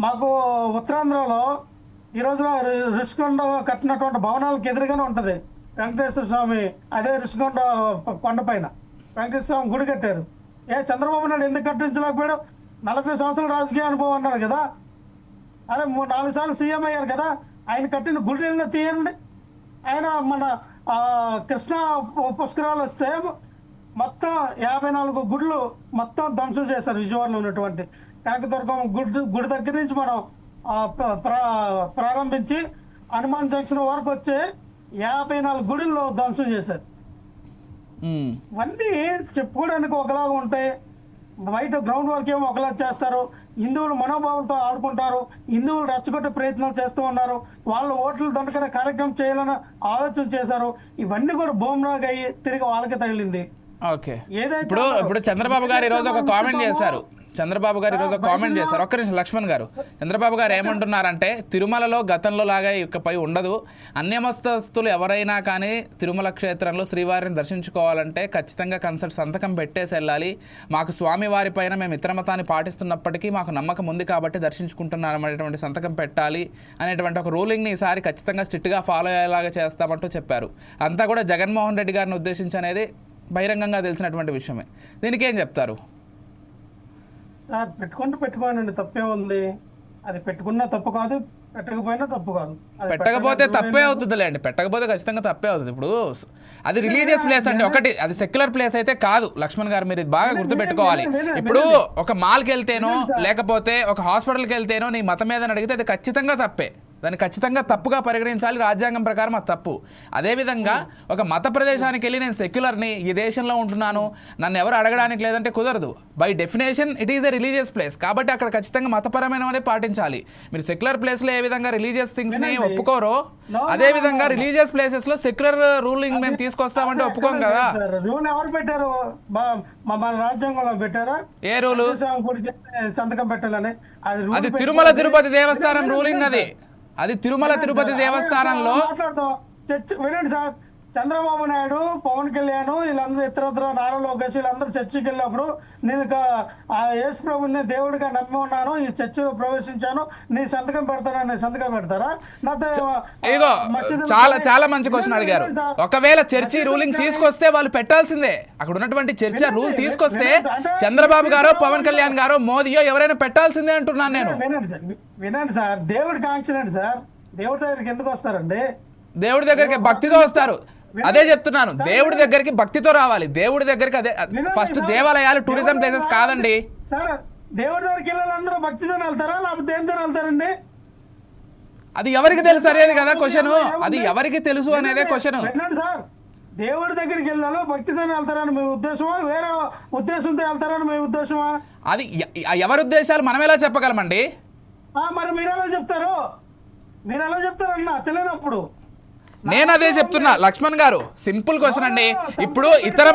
మాకు ఉత్తరాంధ్రలో ఈ రోజున రిషికొండ కట్టినటువంటి భవనాలకు ఎదురుగానే ఉంటుంది వెంకటేశ్వర స్వామి. అదే రిషికొండ కొండ పైన వెంకటేశ్వర స్వామి గుడి కట్టారు. చంద్రబాబు నాయుడు ఎందుకు కట్టించలేకపోయాడు? 40 సంవత్సరాల రాజకీయ అనుభవం అన్నారు కదా. అరే 4 సార్లు సీఎం అయ్యారు కదా. ఆయన కట్టిన గుడిని తీయండి. ఆయన మన కృష్ణా పుష్కరాలు వస్తే మొత్తం 54 గుడులు మొత్తం ధ్వంసం చేశారు విజయవాడలో ఉన్నటువంటి కనకదుర్గం గుడి దగ్గర నుంచి మనం ప్రారంభించి హనుమాన్ జంక్షన్ వరకు వచ్చే 54 గుడుల్లో ధ్వంసం చేశారు. ఇవన్నీ చెప్పుకోవడానికి ఒకలాగా ఉంటాయి, బయట గ్రౌండ్ వర్క్ ఏమో ఒకలా చేస్తారు. హిందువులు మనోభావంతో ఆడుకుంటారు, హిందువులు రెచ్చగొట్టే ప్రయత్నాలు చేస్తూ ఉన్నారు, వాళ్ళ ఓట్లు దండకనే కార్యక్రమం చేయాలని ఆలోచన చేశారు. ఇవన్నీ కూడా బోమ్రాగ్ అయ్యి తిరిగి వాళ్ళకి తగిలింది. ఓకే, ఇప్పుడు చంద్రబాబు గారు ఈరోజు ఒక కామెంట్ చేశారు. ఒక్క నిమిషం లక్ష్మణ్ గారు, చంద్రబాబు గారు ఏమంటున్నారంటే తిరుమలలో గతంలో లాగా ఇకపై ఉండదు, అన్యమస్తస్తులు ఎవరైనా కానీ తిరుమల క్షేత్రంలో శ్రీవారిని దర్శించుకోవాలంటే ఖచ్చితంగా కన్సల్ట్ సంతకం పెట్టేసి వెళ్ళాలి. మాకు స్వామివారి పైన మేము ఇతర మతాన్ని పాటిస్తున్నప్పటికీ మాకు నమ్మకం ఉంది కాబట్టి దర్శించుకుంటున్నాం అనేటువంటి సంతకం పెట్టాలి అనేటువంటి ఒక రూలింగ్ని ఈసారి ఖచ్చితంగా స్ట్రిక్ట్గా ఫాలో అయ్యేలాగా చేస్తామంటూ చెప్పారు. అంతా కూడా జగన్మోహన్ రెడ్డి గారిని ఉద్దేశించి అనేది బహిరంగంగా తెలిసినటువంటి విషయమే. దీనికి ఏం చెప్తారు? పెట్టుకోనండి, తప్పే ఉంది. అది పెట్టుకున్నా తప్పు కాదు, పెట్టకపోయినా తప్పు కాదు. పెట్టకపోతే తప్పే అవుతుందిలేండి, పెట్టకపోతే ఖచ్చితంగా తప్పే అవుతుంది. ఇప్పుడు అది రిలీజియస్ ప్లేస్ అండి, ఒకటి అది సెక్యులర్ ప్లేస్ అయితే కాదు. లక్ష్మణ్ గారు మీరు ఇది బాగా గుర్తుపెట్టుకోవాలి. ఇప్పుడు ఒక మాల్కి వెళ్తేనో లేకపోతే ఒక హాస్పిటల్కి వెళ్తేనో నీ మతం మీద అడిగితే అది ఖచ్చితంగా తప్పే, దాన్ని ఖచ్చితంగా తప్పుగా పరిగణించాలి. రాజ్యాంగం ప్రకారం అది తప్పు. అదేవిధంగా ఒక మత ప్రదేశానికి వెళ్ళి నేను సెక్యులర్ని, ఈ దేశంలో ఉంటున్నాను, నన్ను ఎవరు అడగడానికి లేదంటే కుదరదు. By definition it is a religious place కాబట్టి అక్కడ ఖచ్చితంగా మతపరమైనవనే పాటించాలి. మీరు సెక్యులర్ ప్లేస్లో ఏ విధంగా రిలీజియస్ థింగ్స్ని ఒప్పుకోరో అదే విధంగా రిలీజియస్ ప్లేసెస్లో సెక్యులర్ రూలింగ్ మేము తీసుకొస్తామంటే ఒప్పుకోం కదా. రూల్ ఎవరు పెట్టారు? మన రాజ్యాంగంలో పెట్టారా? ఏ రూలు? సంతకం పెట్టాలని. అది తిరుమల తిరుపతి దేవస్థానం రూలింగ్. అది తిరుమల తిరుపతి దేవస్థానంలో వినండి సార్, చంద్రబాబు నాయుడు, పవన్ కళ్యాణ్ వీళ్ళందరూ ఇతరత్ర నారా లోకేష్ వీళ్ళందరూ చర్చికి వెళ్ళినప్పుడు నేను యేసు ప్రభుని దేవుడిగా నమ్మి ఉన్నాను, ఈ చర్చిలో ప్రవేశించాను, నీ సంతకం పెడతానని సంతకం పెడతారా? ఇదిగో చాలా చాలా మంచి క్వశ్చన్ అడిగారు. ఒకవేళ చర్చి రూలింగ్ తీసుకొస్తే వాళ్ళు పెట్టాల్సిందే. అక్కడ ఉన్నటువంటి చర్చ రూల్ తీసుకొస్తే చంద్రబాబు గారో పవన్ కళ్యాణ్ గారో మోదీయో ఎవరైనా పెట్టాల్సిందే అంటున్నాను నేను. వినండి సార్, దేవుడికి ఆంక్షలండి సార్. దేవుడి దగ్గరికి ఎందుకు వస్తారండి? దేవుడి దగ్గరికి భక్తితో వస్తారు. అదే చెప్తున్నాను, దేవుడి దగ్గరికి భక్తితో రావాలి. దేవుడి దగ్గరికి అదే ఫస్ట్ దేవాలయాలు టూరిజం ప్లేసెస్ కాదండి. సార్ దేవుడి దగ్గరికి వెళ్ళాలందరూ భక్తితో వెళ్తారా లేకపోతే దేనితో వెళ్తారండి? అది ఎవరికి తెలుసు అనేది కదా క్వశ్చన్. అది ఎవరికి తెలుసు అనేదే క్వశ్చన్. వినండి సార్, దేవుడి దగ్గరికి వెళ్ళాలో భక్తితో వెళ్తారని మీ ఉద్దేశమా, వేరే ఉద్దేశంతో వెళ్తారని మీ ఉద్దేశమా? అది ఎవరి ఉద్దేశాలు మనం ఎలా చెప్పగలమండి? మరి మీరు ఎలా చెప్తారు? మీరు ఎలా చెప్తారన్నా తెలియనప్పుడు? నేను అదే చెప్తున్నా లక్ష్మణ్ గారు, సింపుల్ క్వశ్చన్ అండి. ఇప్పుడు ఇతర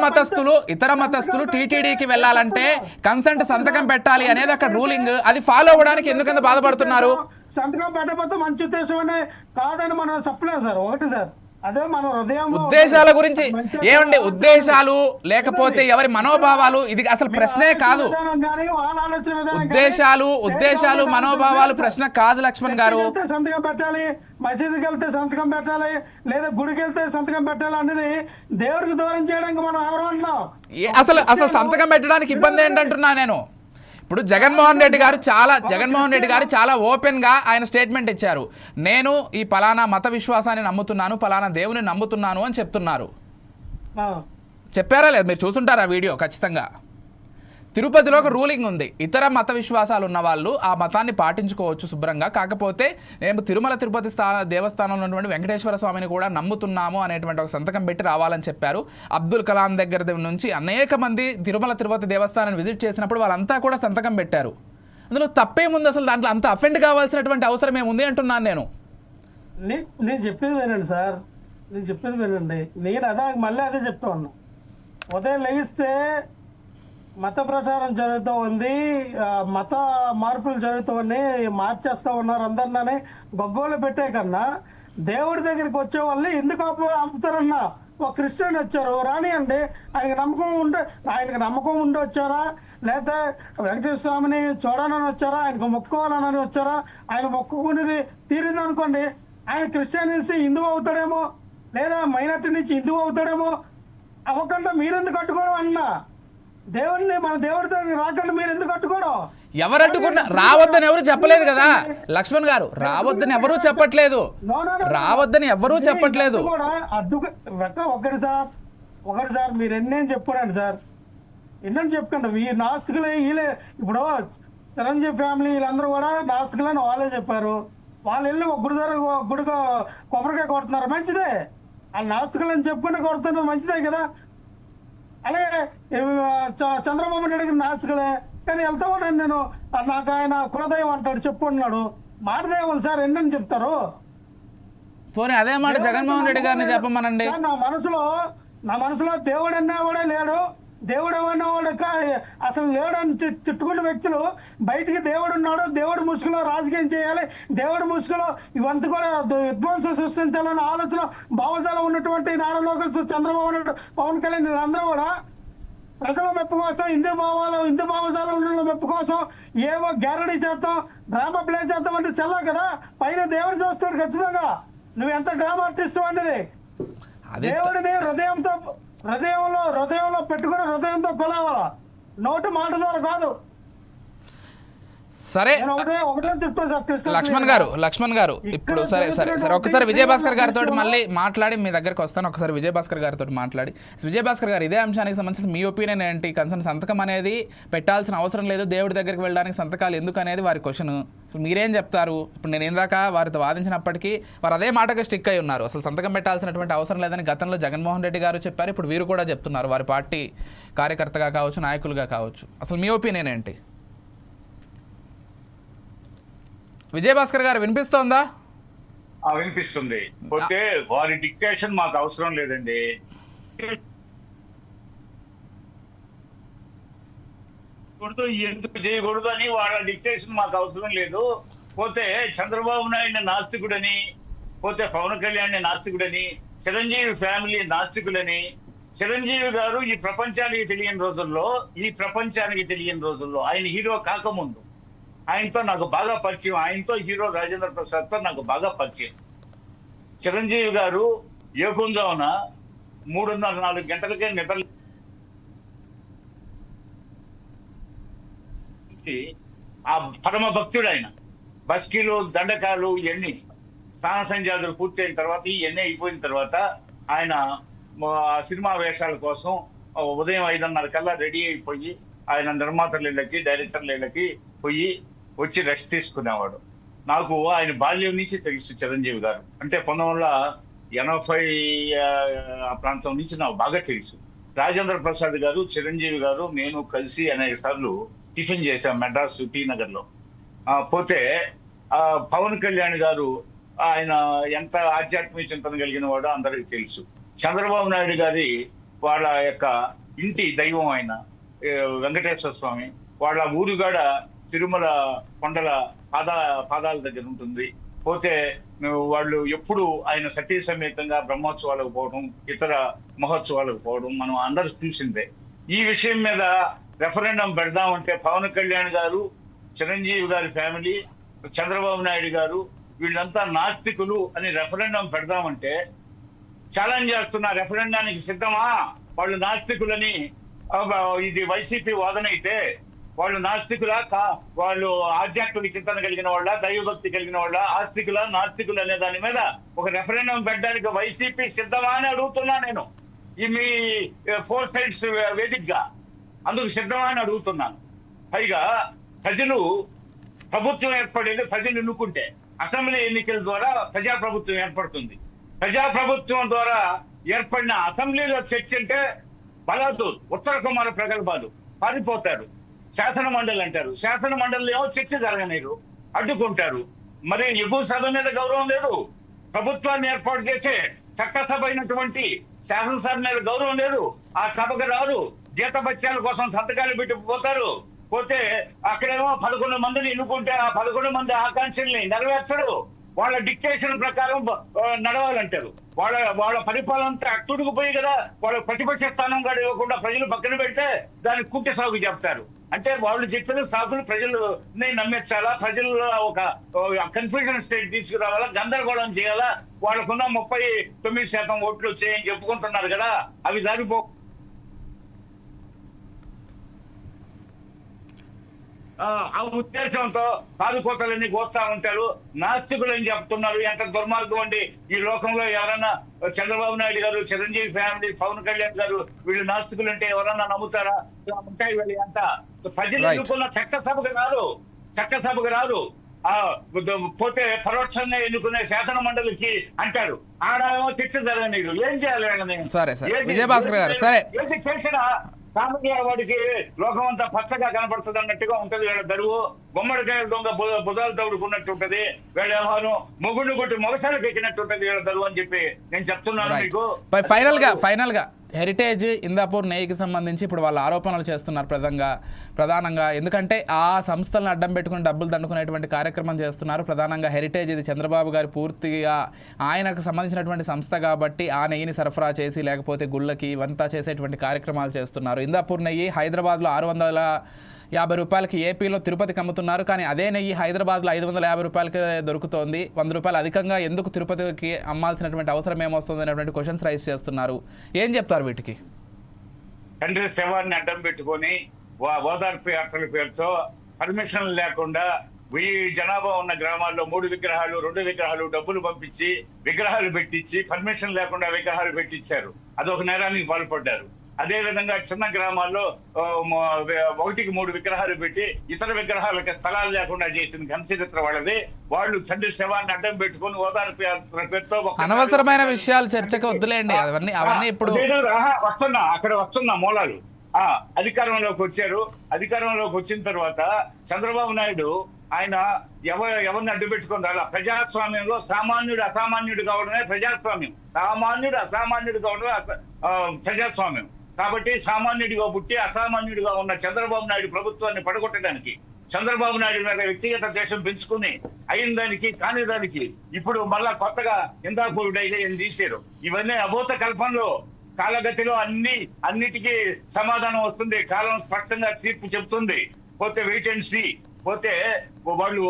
మతస్థులు టీటీడీకి వెళ్ళాలంటే కన్సెంట్ సంతకం పెట్టాలి అనేది అక్కడ రూలింగ్. అది ఫాలో అవ్వడానికి ఎందుకంత బాధపడుతున్నారు? సంతకం పెట్టకపోతే మంచి ఉద్దేశం అనే కాదని మనం చెప్పలేము సార్. ఒకటి సార్, అదే మన హృదయం ఉద్దేశాల గురించి ఏమండి, ఉద్దేశాలు లేకపోతే ఎవరి మనోభావాలు ఇది అసలు ప్రశ్నే కాదు. ఉద్దేశాలు మనోభావాలు ప్రశ్న కాదు లక్ష్మణ్ గారు. సంతకం పెట్టాలి, మసీదుకి వెళ్తే సంతకం పెట్టాలి, లేదా గుడికి వెళ్తే సంతకం పెట్టాలి అనేది దేవుడికి దూరం చేయడానికి మనం ఎవరు అంటున్నాం? అసలు సంతకం పెట్టడానికి ఇబ్బంది ఏంటంటున్నా నేను. ఇప్పుడు జగన్మోహన్ రెడ్డి గారు చాలా ఓపెన్ గా ఆయన స్టేట్మెంట్ ఇచ్చారు. నేను ఈ పలానా మత విశ్వాసాన్ని నమ్ముతున్నాను, పలానా దేవుని నమ్ముతున్నాను అని చెప్తున్నారు. చెప్పారా లేదు? మీరు చూసుంటారా వీడియో? ఖచ్చితంగా తిరుపతిలో ఒక రూలింగ్ ఉంది, ఇతర మత విశ్వాసాలు ఉన్న వాళ్ళు ఆ మతాన్ని పాటించుకోవచ్చు శుభ్రంగా. కాకపోతే మేము తిరుమల తిరుపతి దేవస్థానంలో ఉన్నటువంటి వెంకటేశ్వర స్వామిని కూడా నమ్ముతున్నాము అనేటువంటి ఒక సంతకం పెట్టి రావాలని చెప్పారు. అబ్దుల్ కలాం దగ్గర నుంచి అనేక మంది తిరుమల తిరుపతి దేవస్థానాన్ని విజిట్ చేసినప్పుడు వాళ్ళంతా కూడా సంతకం పెట్టారు. అందులో తప్పేముంది? అసలు దాంట్లో అంత అఫెండ్ కావాల్సినటువంటి అవసరం ఏముంది అంటున్నాను నేను. నేను చెప్పేది వినండి సార్, నేను మళ్ళీ అదే చెప్తా ఉన్నా. ఉదయం లెగిస్తే మత ప్రచారం జరుగుతూ ఉంది, మత మార్పులు జరుగుతూ ఉన్నాయి, మార్చేస్తూ ఉన్నారు అందరినీ గొగ్గోలు పెట్టే కన్నా దేవుడి దగ్గరికి వచ్చే వాళ్ళు ఎందుకు ఆపుతారన్నా? ఒక క్రిస్టియన్ వచ్చారు, రానియండి, ఆయనకి నమ్మకం ఉండి వచ్చారా, లేదా వెంకటేశ్వర స్వామిని చూడాలని వచ్చారా, ఆయనకు మొక్కుకోవాలని వచ్చారా? ఆయన మొక్కుకునేది తీరింది అనుకోండి, ఆయన క్రిస్టియన్ నుంచి హిందువు అవుతాడేమో, లేదా మైనార్టీ నుంచి హిందువు అవుతాడేమో. అవ్వకుండా మీరెందుకు కట్టుకోవడం అన్నా? దేవుడిని మన దేవుడితో రాకుండా మీరు ఎందుకు కట్టుకోవడం? ఎవరు అడ్డుకున్నా? రావద్దని ఎవరు చెప్పలేదు కదా లక్ష్మణ్ గారు, రావద్దని ఎవరూ చెప్పట్లేదు. ఒకటి సార్, ఒకటి సార్, మీరు ఎన్నేం చెప్పుకోనండి సార్, ఎన్నని చెప్పుకోండి. ఈ నాస్తికులే వీళ్ళే. ఇప్పుడు చిరంజీవి ఫ్యామిలీ వీళ్ళందరూ కూడా నాస్తికులని వాళ్ళే చెప్పారు. వాళ్ళు వెళ్ళి ఒక గుడి దగ్గర గుడిగా కొబ్బరికాయ కొడుతున్నారు, మంచిదే. వాళ్ళు నాస్తికులని చెప్పుకుని కొడుతున్నారు, మంచిదే కదా. అలాగే చంద్రబాబు నాయుడు గారు నాస్తికులే, కానీ వెళ్తా ఉన్నాను నేను, నాకు ఆయన కులదైవం అంటాడు చెప్పుకుంటున్నాడు. మాటదేవులు సార్ ఎన్నని చెప్తారు. పోనీ అదే మాట జగన్మోహన్ రెడ్డి గారిని చెప్పమనండి. నా మనసులో దేవుడు అన్నవాడే లేడు, దేవుడు అన్నవాడు అసలు లేడని తిట్టుకున్న వ్యక్తులు బయటికి దేవుడు ఉన్నాడు, దేవుడు ముసుగులో రాజకీయం చేయాలి, దేవుడు ముసుగులో ఇవంతా కూడా విధ్వంసం సృష్టించాలన్న ఆలోచన భావజాలం ఉన్నటువంటి నారా లోకేష్, చంద్రబాబు నాయుడు, పవన్ కళ్యాణ్ అందరూ కూడా ప్రజల మెప్పు కోసం, హిందూ భావజాలం ఉన్న మెప్పు కోసం ఏవో గ్యారంటీ చేద్దాం, డ్రామా ప్లే చేద్దాం అంటే చల్లవు కదా. పైన దేవుడు చూస్తాడు ఖచ్చితంగా, నువ్వు ఎంత డ్రామా ఆర్టిస్ట్ అనేది. దేవుడిని హృదయంలో పెట్టుకుని హృదయంతో కొలవాలా, నోటి మాట ద్వారా కాదు. సరే ఒకటే చెప్తాను సార్ కృష్ణ లక్ష్మణ్ గారు ఇప్పుడు సరే ఒకసారి విజయభాస్కర్ గారితో మళ్ళీ మాట్లాడి మీ దగ్గరకు వస్తాను. ఒకసారి విజయభాస్కర్ గారితో మాట్లాడి, విజయభాస్కర్ గారు ఇదే అంశానికి సంబంధించిన మీ ఒపీనియన్ ఏంటి? కన్సర్న్ సంతకం అనేది పెట్టాల్సిన అవసరం లేదు, దేవుడి దగ్గరికి వెళ్ళడానికి సంతకాలు ఎందుకు అనేది వారి క్వశ్చన్. అసలు మీరేం చెప్తారు? ఇప్పుడు నేను ఇందాక వారితో వాదించినప్పటికీ వారు అదే మాటగా స్టిక్ అయి ఉన్నారు. అసలు సంతకం పెట్టాల్సినటువంటి అవసరం లేదని గతంలో జగన్మోహన్ రెడ్డి గారు చెప్పారు, ఇప్పుడు వీరు కూడా చెప్తున్నారు, వారి పార్టీ కార్యకర్తగా కావచ్చు, నాయకులుగా కావచ్చు. అసలు మీ ఒపీనియన్ ఏంటి? విజయభాస్కర్ గారు వినిపిస్తోందా? వినిపిస్తుంది. పోతే వారి డిక్టేషన్ మాకు అవసరం లేదండి. ఎందుకు చేయకూడదు అని వాళ్ళ డిక్టేషన్ మాకు అవసరం లేదు. పోతే చంద్రబాబు నాయుడిని నాస్తికుడని, పోతే పవన్ కళ్యాణ్ నాస్తికుడని, చిరంజీవి ఫ్యామిలీ నాస్తికులని, చిరంజీవి గారు ఈ ప్రపంచానికి తెలియని రోజుల్లో ఆయన హీరో కాకముందు ఆయనతో నాకు బాగా పరిచయం, ఆయనతో హీరో రాజేంద్ర ప్రసాద్ తో నాకు బాగా పరిచయం. చిరంజీవి గారు ఏకుందావున 3:30-4 గంటలకే నిద్ర ఆ పరమ భక్తుడు ఆయన. బస్కీలు, దండకాలు ఇవన్నీ స్నాన సంధ్యాదులు పూర్తయిన తర్వాత, ఇవన్నీ అయిపోయిన తర్వాత ఆయన సినిమా వేషాల కోసం ఉదయం 5:30 కల్లా రెడీ అయిపోయి ఆయన నిర్మాతల ఇళ్ళకి, డైరెక్టర్ల ఇళ్ళకి పోయి వచ్చి రెస్ట్ తీసుకునేవాడు. నాకు ఆయన బాల్యం నుంచి తెలుసు చిరంజీవి గారు. అంటే 1980 ఆ ప్రాంతం నుంచి నాకు బాగా తెలుసు. రాజేంద్ర ప్రసాద్ గారు, చిరంజీవి గారు, నేను కలిసి అనేక సార్లు టిఫిన్ చేశాం మెడ్రాస్ టీ నగర్ లో. పోతే పవన్ కళ్యాణ్ గారు ఆయన ఎంత ఆధ్యాత్మిక చింతన కలిగిన వాడో అందరికి తెలుసు. చంద్రబాబు నాయుడు గారి వాళ్ళ యొక్క ఇంటి దైవం ఆయన వెంకటేశ్వర స్వామి, వాళ్ళ ఊరుగాడ తిరుమల కొండల పాదాల దగ్గర ఉంటుంది. పోతే వాళ్ళు ఎప్పుడు ఆయన సతీ సమేతంగా బ్రహ్మోత్సవాలకు పోవడం, ఇతర మహోత్సవాలకు పోవడం మనం అందరూ చూసిందే. ఈ విషయం మీద రెఫరెండం పెడదామంటే పవన్ కళ్యాణ్ గారు, చిరంజీవి గారి ఫ్యామిలీ, చంద్రబాబు నాయుడు గారు వీళ్ళంతా నాస్తికులు అని రెఫరెండం పెడదామంటే ఛాలెంజ్ చేస్తున్న రెఫరెండానికి సిద్ధమా? వాళ్ళు నాస్తికులని ఇది వైసీపీ వాదన అయితే వాళ్ళు నాస్తికులా, వాళ్ళు ఆధ్యాత్మిక చింతన కలిగిన వాళ్ళ, దైవభక్తి కలిగిన వాళ్ళ, ఆస్తికుల, నాస్తికులు అనే దాని మీద ఒక రెఫరెండం పెట్టడానికి వైసీపీ సిద్ధమా అని అడుగుతున్నా నేను. ఈ మీ 4 సైడ్స్ వేదికగా అందుకు సిద్ధమా అని అడుగుతున్నాను. పైగా ప్రభుత్వం ఏర్పడేది ప్రజలు ఎన్నుకుంటే, అసెంబ్లీ ఎన్నికల ద్వారా ప్రజాప్రభుత్వం ఏర్పడుతుంది. ప్రజాప్రభుత్వం ద్వారా ఏర్పడిన అసెంబ్లీలో చర్చ అంటే బలాదు ఉత్తర కుమార ప్రగల్భాలు పారిపోతారు. శాసన మండలి అంటారు, శాసన మండలిలో ఏమో చర్చ జరగనేరు, అడ్డుకుంటారు. మరి ఎగువ సభ మీద గౌరవం లేదు. ప్రభుత్వాన్ని ఏర్పాటు చేసే చట్టసభ అయినటువంటి శాసనసభ మీద గౌరవం లేదు. ఆ సభకు రారు, జీతభత్యాల కోసం సంతకాలు పెట్టి పోతారు. పోతే అక్కడేమో 11 మందిని ఎన్నుకుంటే ఆ 11 మంది ఆకాంక్షల్ని నెరవేర్చరు. వాళ్ళ డిక్టేషన్ ప్రకారం నడవాలంటారు. వాళ్ళ పరిపాలన అట్టుడుకుపోయి కదా, వాళ్ళ ప్రతిపక్ష స్థానం కూడా ఇవ్వకుండా ప్రజలు పక్కన పెడితే దానికి కుంటి సాగు చెప్తారు. అంటే వాళ్ళు చెప్పిన సాగులు ప్రజల్ని నమ్మించాలా, ప్రజల్లో ఒక కన్ఫ్యూజన్ స్టేట్ తీసుకురావాలా, గందరగోళం చేయాలా, వాళ్ళకున్న 39% ఓట్లు వచ్చాయని చెప్పుకుంటున్నారు కదా, అవి ఆ ఉద్దేశంతో కాలుకోతలన్నీ కోస్తా ఉంటారు. నాస్తికులు అని చెప్తున్నారు. ఎంత దుర్మార్గం అండి ఈ లోకంలో. ఎవరన్నా చంద్రబాబు నాయుడు గారు, చిరంజీవి ఫ్యామిలీ, పవన్ కళ్యాణ్ గారు వీళ్ళు నాస్తికులు అంటే ఎవరన్నా నమ్ముతారా? ఇలా ఉంటాయి వీళ్ళు. అంత ప్రజలు ఎన్నుకున్న చట్టసభకు రారు. పోతే పరోక్షంగా ఎన్నుకునే శాసన మండలికి అంటారు. ఆడేమో శిక్ష జరగనీరు. ఏం చేయాలి వీళ్ళని? సరే విజయభాస్కర్ గారు, సరే ఏది చేసినా సామాన్య వాడికి లోకం అంతా పచ్చగా కనపడుతుంది అన్నట్టుగా ఉంటది. వీళ్ళ దరువు గుమ్మడికాయ దొంగ బుధాలు తగుడుకున్నట్టు ఉంటది. వీళ్ళ వ్యవహారం మొగుడు కొట్టి మొగసాలకు ఎక్కినట్టు ఉంటది వీళ్ళ దరువు అని చెప్పి నేను చెప్తున్నాను మీకు. ఫైనల్ గా హెరిటేజ్ ఇందాపూర్ నేయికి సంబంధించి ఇప్పుడు వాళ్ళు ఆరోపణలు చేస్తున్నారు ప్రధానంగా. ఎందుకంటే ఆ సంస్థలను అడ్డం పెట్టుకుని డబ్బులు దండుకునేటువంటి కార్యక్రమం చేస్తున్నారు. ప్రధానంగా హెరిటేజ్ ఇది చంద్రబాబు గారి పూర్తిగా ఆయనకు సంబంధించినటువంటి సంస్థ కాబట్టి ఆ నెయ్యిని సరఫరా చేసి లేకపోతే గుళ్ళకి ఇవంతా చేసేటువంటి కార్యక్రమాలు చేస్తున్నారు. ఇందాపూర్ నెయ్యి హైదరాబాద్లో 650 రూపాయలకి ఏపీలో తిరుపతికి అమ్ముతున్నారు. కానీ అదే నెయ్యి హైదరాబాద్లో 550 రూపాయలకి దొరుకుతోంది. 100 రూపాయలు అధికంగా ఎందుకు తిరుపతికి అమ్మాల్సినటువంటి అవసరం ఏమొస్తుంది అనేటువంటి క్వశ్చన్స్ రైజ్ చేస్తున్నారు. ఏం చెప్తారు వీటికి? తండ్రి శవాన్ని అడ్డం పెట్టుకొని ఓదార్పు యాత్రల పేరుతో పర్మిషన్ లేకుండా 1000 జనాభా ఉన్న గ్రామాల్లో 3 విగ్రహాలు 2 విగ్రహాలు డబ్బులు పంపించి విగ్రహాలు పెట్టించి పర్మిషన్ లేకుండా విగ్రహాలు పెట్టించారు. అదొక నేరానికి పాల్పడ్డారు. అదే విధంగా చిన్న గ్రామాల్లో 1కి 3 విగ్రహాలు పెట్టి ఇతర విగ్రహాలకి స్థలాలు లేకుండా చేసిన ఘనచరిత్ర వాళ్ళది. వాళ్ళు తండ్రి శవాన్ని అడ్డం పెట్టుకుని ఓదార్పు యాత్ర పేరుతో అనవసరమైన విషయాలు చర్చకు వద్దులేండి. అవన్నీ ఇప్పుడు వస్తున్నా మూలాలు. అధికారంలోకి వచ్చారు. అధికారంలోకి వచ్చిన తర్వాత చంద్రబాబు నాయుడు ఆయన ఎవరిని అడ్డు పెట్టుకుని రాలా. ప్రజాస్వామ్యంలో సామాన్యుడు అసామాన్యుడు కావడమే ప్రజాస్వామ్యం. సామాన్యుడు అసామాన్యుడు కావడమే ప్రజాస్వామ్యం. కాబట్టి సామాన్యుడిగా పుట్టి అసామాన్యుడిగా ఉన్న చంద్రబాబు నాయుడు ప్రభుత్వాన్ని పడగొట్టడానికి, చంద్రబాబు నాయుడు మీద వ్యక్తిగత దేశం పెంచుకుని అయిన దానికి కాని దానికి ఇప్పుడు మళ్ళా కొత్తగా ఇందాపూర్ డైరీ తీశారు. ఇవన్నీ అభూత కల్పనలో. కాలగతిలో అన్నిటికీ సమాధానం వస్తుంది. కాలం స్పష్టంగా తీర్పు చెప్తుంది. పోతే వెయిట్ అండ్ సీ. పోతే వాళ్ళు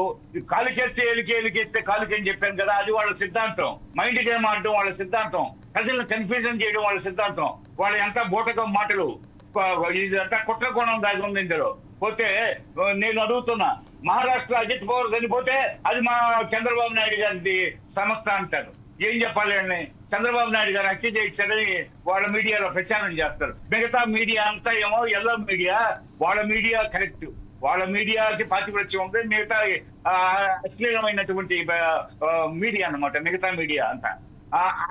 కాలుకేస్తే ఎలికేస్తే కాలుకని చెప్పాను కదా, అది వాళ్ళ సిద్ధాంతం. మైండ్ గేమ్ ఆడటం వాళ్ళ సిద్ధాంతం. ప్రజలను కన్ఫ్యూజన్ చేయడం వాళ్ళ సిద్ధాంతం. వాళ్ళ ఎంత బూటకం మాటలు, ఇదంతా కుట్ర కోణం దాగి ఉంది ఇందులో. పోతే నేను అడుగుతున్నా, మహారాష్ట్ర అజిత్ పవార్ చనిపోతే అది మా చంద్రబాబు నాయుడు గారి సంస్థ అంటారు. ఏం చెప్పాలి అని? చంద్రబాబు నాయుడు గారు హత్య చేయించారని వాళ్ళ మీడియాలో ప్రచారం చేస్తారు. మిగతా మీడియా అంతా ఏమో ఎల్లో మీడియా. వాళ్ళ మీడియా కరెక్ట్. వాళ్ళ మీడియాకి పాతిపత్యం ఉంది. మిగతా అశ్లీలమైనటువంటి మీడియా అన్నమాట మిగతా మీడియా అంతా.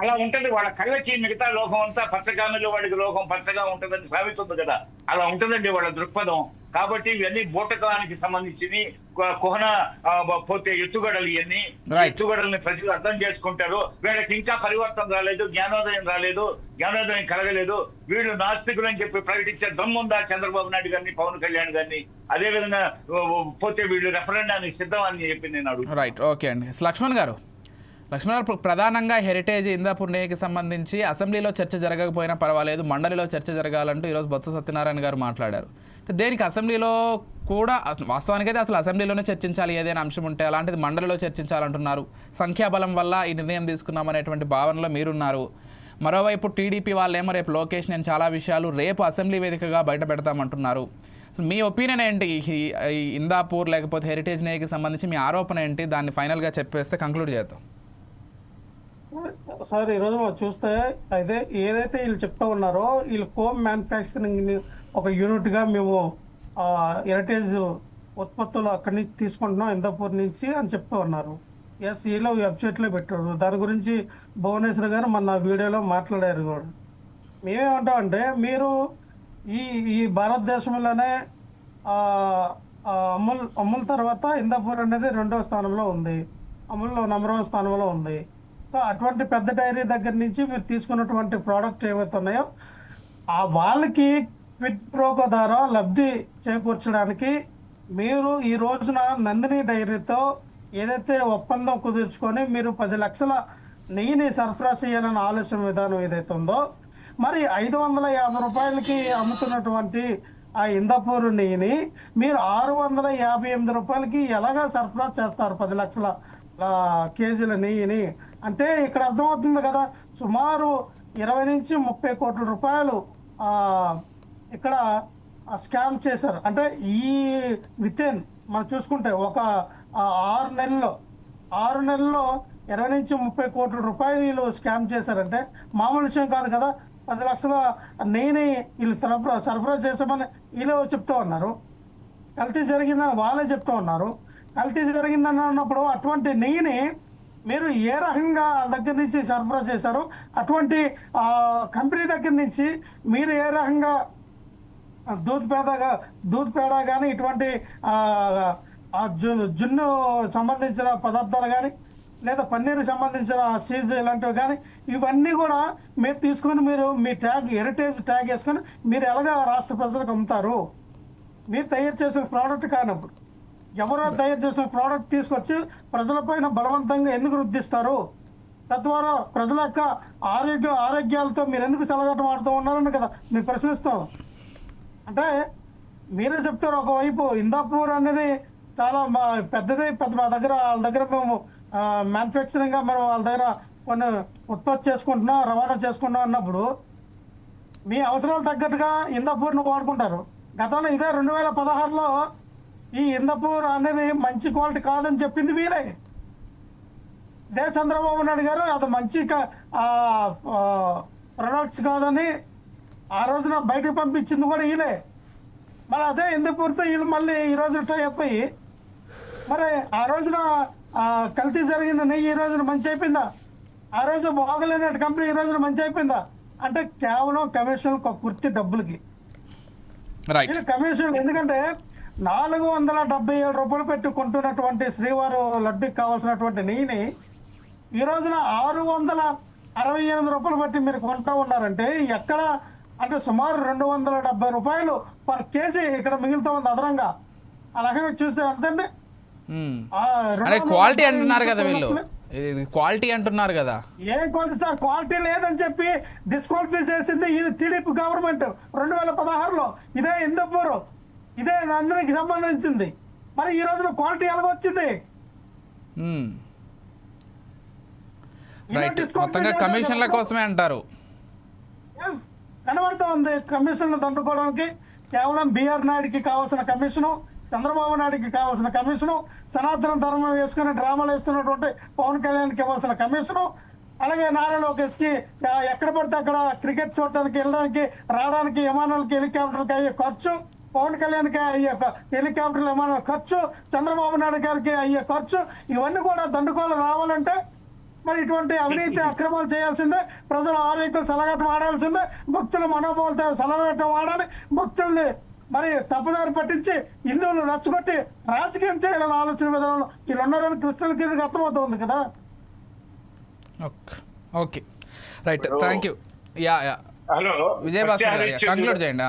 అలా ఉంటది. వాళ్ళ కళ్ళకి మిగతా లోకం అంతా పచ్చగామిలో వాడికి లోకం పచ్చగా ఉంటదని సాగుతుంది కదా. అలా ఉంటదండి వాళ్ళ దృక్పథం. కాబట్టి ఇవన్నీ బూటకానికి సంబంధించి కుహన పోతే ఎత్తుగడలు. ఇవన్నీ ఎత్తుగడల్ని ప్రజలు అర్థం చేసుకుంటారు. వీళ్ళకి ఇంకా పరివర్తన రాలేదు, జ్ఞానోదయం రాలేదు, జ్ఞానోదయం కలగలేదు. వీళ్ళు నాస్తికులు అని చెప్పి ప్రకటించే దమ్ముందా చంద్రబాబు నాయుడు గారిని, పవన్ కళ్యాణ్ గారిని? అదే విధంగా పోతే వీళ్ళు రెఫరెండానికి సిద్ధం అని చెప్పి నేను అడుగుతాను. రైట్, ఓకే అండి. లక్ష్మణ్ గారు, ప్రధానంగా హెరిటేజ్ ఇందాపూర్ నేకి సంబంధించి అసెంబ్లీలో చర్చ జరగకపోయినా పర్వాలేదు, మండలిలో చర్చ జరగాలంటూ ఈరోజు బొత్స సత్యనారాయణ గారు మాట్లాడారు. దేనికి అసెంబ్లీలో కూడా వాస్తవానికైతే అసలు అసెంబ్లీలోనే చర్చించాలి ఏదైనా అంశం ఉంటే, అలాంటిది మండలిలో చర్చించాలంటున్నారు. సంఖ్యాబలం వల్ల ఈ నిర్ణయం తీసుకున్నామనేటువంటి భావనలో మీరున్నారు. మరోవైపు టీడీపీ వాళ్ళేమో రేపు లోకేష్ నేను చాలా విషయాలు రేపు అసెంబ్లీ వేదికగా బయట పెడతామంటున్నారు. మీ ఒపీనియన్ ఏంటి? ఈ ఇందాపూర్ లేకపోతే హెరిటేజ్ నేకి సంబంధించి మీ ఆరోపణ ఏంటి? దాన్ని ఫైనల్గా చెప్పేస్తే కంక్లూడ్ చేద్దాం. సార్, ఈరోజు మనం చూస్తే అయితే ఏదైతే వీళ్ళు చెప్తా ఉన్నారో, వీళ్ళు కోమ్ మ్యానుఫ్యాక్చరింగ్ ఒక యూనిట్గా మేము హెరిటేజ్ ఉత్పత్తులు అక్కడి నుంచి తీసుకుంటున్నాం ఇందాపూర్ నుంచి అని చెప్తూ ఉన్నారు. ఎస్, వీళ్ళు వెబ్సైట్లో పెట్టారు. దాని గురించి భువనేశ్వర్ గారు మన వీడియోలో మాట్లాడారు కూడా. మేమేమంటామంటే, మీరు ఈ భారతదేశంలోనే అమూల్ తర్వాత ఇందాపూర్ అనేది 2వ స్థానంలో ఉంది, అమూల్లో 1వ స్థానంలో ఉంది. సో అటువంటి పెద్ద డైరీ దగ్గర నుంచి మీరు తీసుకున్నటువంటి ప్రోడక్ట్ ఏవైతే ఉన్నాయో వాళ్ళకి క్విడ్ ప్రోకో ద్వారా లబ్ధి చేకూర్చడానికి మీరు ఈ రోజున నందిని డైరీతో ఏదైతే ఒప్పందం కుదుర్చుకొని మీరు 10 లక్షల నెయ్యిని సరఫరా చేయాలన్న ఆలోచన విధానం ఏదైతే ఉందో, మరి 550 రూపాయలకి అమ్ముతున్నటువంటి ఆ ఇందాపూర్ నెయ్యిని మీరు 658 రూపాయలకి ఎలాగా సరఫరా చేస్తారు 10 లక్షల కేజీల నెయ్యిని? అంటే ఇక్కడ అర్థమవుతుంది కదా, సుమారు 20 నుంచి 30 కోట్ల రూపాయలు ఇక్కడ స్కామ్ చేశారు. అంటే ఈ వితిన్ మనం చూసుకుంటే ఒక 6 నెలల్లో 20 నుంచి 30 కోట్ల రూపాయలు వీళ్ళు స్కామ్ చేశారంటే మామూలు విషయం కాదు కదా. 10 లక్షల నెయ్యిని వీళ్ళు సరఫరా చేసామని వీళ్ళు చెప్తూ ఉన్నారు. కల్తీ జరిగిందని వాళ్ళే చెప్తూ ఉన్నారు. కల్తీ జరిగిందని అన్నప్పుడు అటువంటి నెయ్యిని మీరు ఏ రకంగా దగ్గర నుంచి సరఫరా చేశారు, అటువంటి కంపెనీ దగ్గర నుంచి మీరు ఏ రకంగా దూద్ పేడ కానీ ఇటువంటి జున్ను సంబంధించిన పదార్థాలు కానీ లేదా పన్నీరు సంబంధించిన చీజ్ ఇలాంటివి కానీ ఇవన్నీ కూడా మీరు తీసుకొని మీరు మీ హెరిటేజ్ ట్యాగ్ వేసుకొని మీరు ఎలాగా రాష్ట్ర ప్రజలకు అమ్ముతారు? మీరు తయారు చేసిన ప్రోడక్ట్ కానప్పుడు ఎవరో తయారు చేసిన ప్రోడక్ట్ తీసుకొచ్చి ప్రజలపైన బలవంతంగా ఎందుకు రుద్దిస్తారు? తద్వారా ప్రజల యొక్క ఆరోగ్యాలతో మీరు ఎందుకు సెలగాటం ఆడుతూ ఉన్నారని కదా మీరు ప్రశ్నిస్తాం. అంటే మీరే చెప్తారు, ఒకవైపు ఇందాపూర్ అనేది చాలా పెద్దది, మా వాళ్ళ దగ్గర మేము మ్యానుఫ్యాక్చరింగ్గా మనం వాళ్ళ దగ్గర కొన్ని ఉత్పత్తి చేసుకుంటున్నాం, రవాణా చేసుకుంటున్నాం అన్నప్పుడు మీ అవసరాలు తగ్గట్టుగా ఇందాపూర్ను వాడుకుంటారు. గతంలో ఇదే 2016లో ఈ ఇందాపూర్ అనేది మంచి క్వాలిటీ కాదని చెప్పింది వీరే. ఇదే చంద్రబాబు నాయుడు గారు అది మంచి ప్రొడక్ట్స్ కాదని ఆ రోజున బయటకు పంపించింది కూడా వీలే. మరి అదే ఇందాపూర్తో వీళ్ళు మళ్ళీ ఈ రోజు టైప్ అయ్యి మరి ఆ రోజున కల్తీ జరిగిన నెయ్యి ఈ రోజున మంచి అయిపోయిందా? ఆ రోజు బాగలేని కంపెనీ ఈ రోజున మంచి అయిపోయిందా? అంటే కేవలం కమిషన్ పూర్తి డబ్బులకి కమిషన్. ఎందుకంటే 477 రూపాయలు పెట్టి కొంటున్నటువంటి శ్రీవారు లడ్డుకి కావాల్సినటువంటి నెయ్యిని ఈ రోజున 668 రూపాయలు పెట్టి మీరు కొంటూ ఉన్నారంటే ఎక్కడ అంటే సుమారు 270 రూపాయలు పర్ కేజీ ఇక్కడ మిగులుతూ ఉంది అదనంగా. అలాగే చూస్తే అంతండి క్వాలిటీ అంటున్నారు కదా వీళ్ళు, క్వాలిటీ అంటున్నారు కదా. ఏ క్వాలిటీ సార్? క్వాలిటీ లేదని చెప్పి డిస్క్వాలిఫై చేసింది ఇది టీడీపీ గవర్నమెంట్ 2016లో. ఇదే ఇందాపూర్, ఇదే అందరికి సంబంధించింది. మరి ఈ రోజున క్వాలిటీ ఎలాగొచ్చింది? మొత్తంగా కమిషన్ల కోసమే అంటారు. కనబడుతూ ఉంది కమిషన్లు దండుకోవడానికి. కేవలం బిఆర్ నాయుడికి కావాల్సిన కమిషను, చంద్రబాబు నాయుడికి కావాల్సిన కమిషను, సనాతన ధర్మం వేసుకుని డ్రామాలు వేస్తున్నటువంటి పవన్ కళ్యాణ్కి ఇవ్వాల్సిన కమిషను, అలాగే నారా లోకేష్కి ఎక్కడ పడితే అక్కడ క్రికెట్ చూడటానికి వెళ్ళడానికి రావడానికి విమానాలకి హెలికాప్టర్కి అయ్యే ఖర్చు, పవన్ కళ్యాణ్కి అయ్యే హెలికాప్టర్లు విమానాల ఖర్చు, చంద్రబాబు నాయుడు గారికి అయ్యే ఖర్చు, ఇవన్నీ కూడా దండుకోలు రావాలంటే మరి ఇటువంటి అవినీతి అక్రమాలు చేయాల్సిందే. ప్రజల ఆరోగ్యం సలగాటం ఆడాల్సిందే. భక్తుల మనోభావాలతో సలగాటం ఆడాలి. భక్తుల్ని మరి తప్పుదారి పట్టించి హిందువులు రచ్చగొట్టి రాజకీయం చేయాలని ఆలోచన విధానంలో వీళ్ళు ఉన్నారని క్రిస్టియన్కి అర్థమవుతుంది కదా. Okay right, thank you. Hello Vijayabhaskar గారు కంక్లూడ్ చేయండి.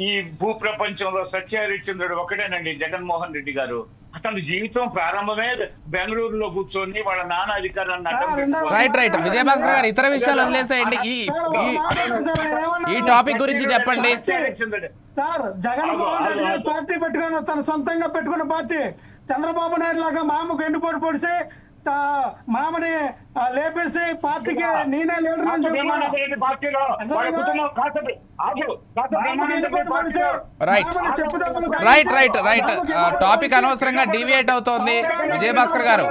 ఈ భూ ప్రపంచంలో సత్యహరిశ్చంద్రుడు ఒకటేనండి, జగన్మోహన్ రెడ్డి గారు. అతని జీవితం ప్రారంభమే బెంగళూరులో కూర్చొని వాళ్ళ నాన్న అధికారాన్ని రైట్ విజయభాస్కర్ గారు ఇతర విషయాలు వదిలేసేయండి. ఈ టాపిక్ గురించి చెప్పండి సార్. జగన్మోహన్ రెడ్డి గారు పార్టీ పెట్టుకున్న తన సొంతంగా పెట్టుకున్న పార్టీ. చంద్రబాబు నాయుడు లాగా మామకు ఎండుపోటు పొడిసి మామని లేపేసి పార్టీకి నేనే లీడర్ అని రైట్ టాపిక్ అనవసరంగా డీవియేట్ అవుతోంది. విజయభాస్కర్ గారు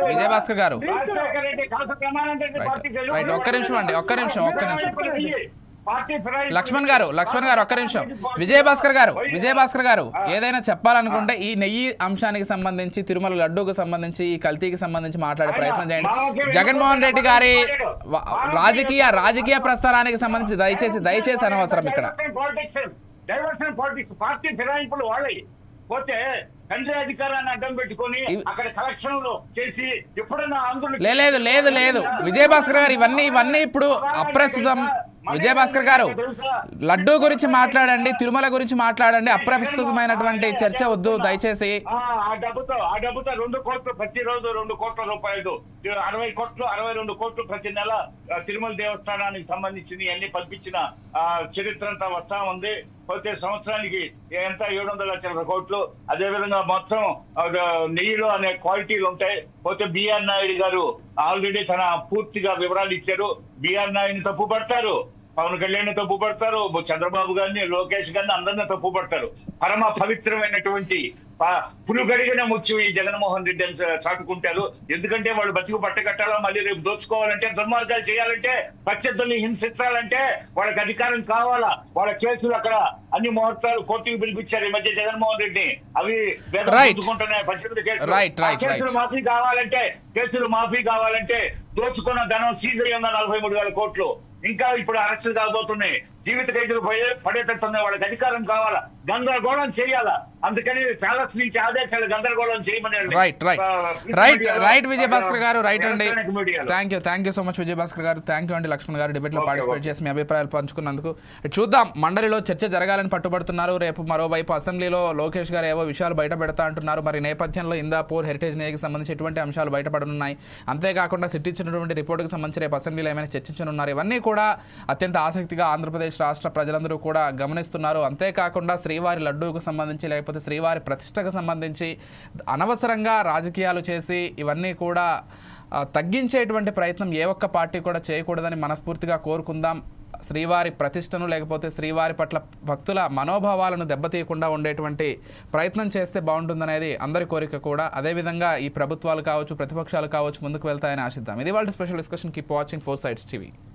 రైట్, ఒక్క నిమిషం లక్ష్మణ్ గారు ఒక్క నిమిషం. విజయభాస్కర్ గారు ఏదైనా చెప్పాలనుకుంటే ఈ నెయ్యి అంశానికి సంబంధించి, తిరుమల లడ్డూకు సంబంధించి, ఈ కల్తీకి సంబంధించి మాట్లాడే ప్రయత్నం చేయండి. జగన్మోహన్ రెడ్డి గారి రాజకీయ ప్రస్థానానికి సంబంధించి దయచేసి అనవసరం ఇక్కడ. పార్టీ ఫిరాయింపులు వాళ్ళే పోతే తండ్రి అధికారాన్ని అడ్డం పెట్టుకొని అక్కడ కలెక్షన్లు చేసి ఎప్పుడైనా ఆందోళన లేదు విజయభాస్కర్ గారు ఇవన్నీ ఇప్పుడు అప్రస్తుతం. విజయభాస్కర్ గారు లడ్డూ గురించి మాట్లాడండి, తిరుమల గురించి మాట్లాడండి. అప్రస్తుతమైనటువంటి చర్చ వద్దు దయచేసి. ఆ డబ్బుతో 2 కోట్లు ప్రతిరోజు 2 కోట్ల రూపాయలు 62 కోట్లు ప్రతి నెల తిరుమల దేవస్థానానికి సంబంధించి అన్ని పంపించిన చరిత్ర అంతా వస్తా ఉంది. పోతే సంవత్సరానికి ఎంత 700 కోట్లు. అదేవిధంగా మొత్తం నెయ్యిలో అనే క్వాలిటీలు ఉంటాయి. పోతే బిఆర్ నాయుడు గారు ఆల్రెడీ తన పూర్తిగా వివరాలు ఇచ్చారు. బిఆర్ నాయుడిని తప్పు పడతారు, పవన్ కళ్యాణ్ తప్పు పడతారు, చంద్రబాబు గారిని, లోకేష్ గారిని, అందరినీ తప్పు పడతారు. పరమ పవిత్రమైనటువంటి పులు గడిగిన ముత్యం ఈ జగన్మోహన్ రెడ్డి అని చాటుకుంటారు. ఎందుకంటే వాళ్ళు బతుకు పట్టకట్టాలా, మళ్ళీ రేపు దోచుకోవాలంటే, దుర్మార్గాలు చేయాలంటే, ప్రత్యర్థుల్ని హింసించాలంటే వాళ్ళకి అధికారం కావాలా. వాళ్ళ కేసులు అక్కడ అన్ని ముహూర్తాలు కోర్టుకు పిలిపించారు ఈ మధ్య జగన్మోహన్ రెడ్డిని. అవి దోచుకుంటున్నాయి 18 కేసులు మాఫీ కావాలంటే దోచుకున్న ధనం సీజ్ అయ్యి ఉన్న 43,000 కోట్లు ఇంకా ఇప్పుడు అరెస్టులు కాబోతున్నాయి. జీవిత ఖైదులు పడేటట్టున్నాయి. వాళ్ళకి అధికారం కావాలా, గందరగోళం చేయాలా. అందుకని ప్యాలెస్ నుంచి ఆదేశాలు గందరగోళం చేయమని. రైట్ విజయభాస్కర్ గారు, రైట్ అండి. Thank you so much Vijayabhaskar garu. Thank you అండి. లక్ష్మణ్ గారు డిబేట్ లో పార్టిసిపేట్ చేసి మీ అభిప్రాయాలు పంచుకున్నందుకు. చూద్దాం, మండలిలో చర్చ జరగాలని పట్టుబడుతున్నారు. రేపు మరోవైపు అసెంబ్లీలో లోకేష్ గారు ఏవో విషయాలు బయట పెడతా అంటున్నారు. మరి నేపథ్యంలో ఇందాపూర్ హెరిటేజ్ నిధికి సంబంధించి ఎటువంటి అంశాలు బయటపడనున్నాయి, అంతేకాకుండా సిట్ ఇచ్చినటువంటి రిపోర్టుకు సంబంధించి రేపు అసెంబ్లీలో ఏమైనా చర్చించనున్నారు. ఇవన్నీ కూడా అత్యంత ఆసక్తిగా ఆంధ్రప్రదేశ్ రాష్ట్ర ప్రజలందరూ కూడా గమనిస్తున్నారు. అంతేకాకుండా శ్రీవారి లడ్డూకు సంబంధించి, లేకపోతే శ్రీవారి ప్రతిష్టకు సంబంధించి అనవసరంగా రాజకీయాలు చేసి ఇవన్నీ కూడా తగ్గించేటువంటి ప్రయత్నం ఏ ఒక్క పార్టీ కూడా చేయకూడదని మనస్ఫూర్తిగా కోరుకుందాం. శ్రీవారి ప్రతిష్టను, లేకపోతే శ్రీవారి పట్ల భక్తుల మనోభావాలను దెబ్బతీయకుండా ఉండేటువంటి ప్రయత్నం చేస్తే బాగుంటుందనేది అందరి కోరిక కూడా. అదేవిధంగా ఈ ప్రభుత్వాలు కావచ్చు, ప్రతిపక్షాలు కావచ్చు ముందుకు వెళ్తాయని ఆశిద్దాం. ఇది వాళ్ళ special discussion. Keep watching 4 Sides TV.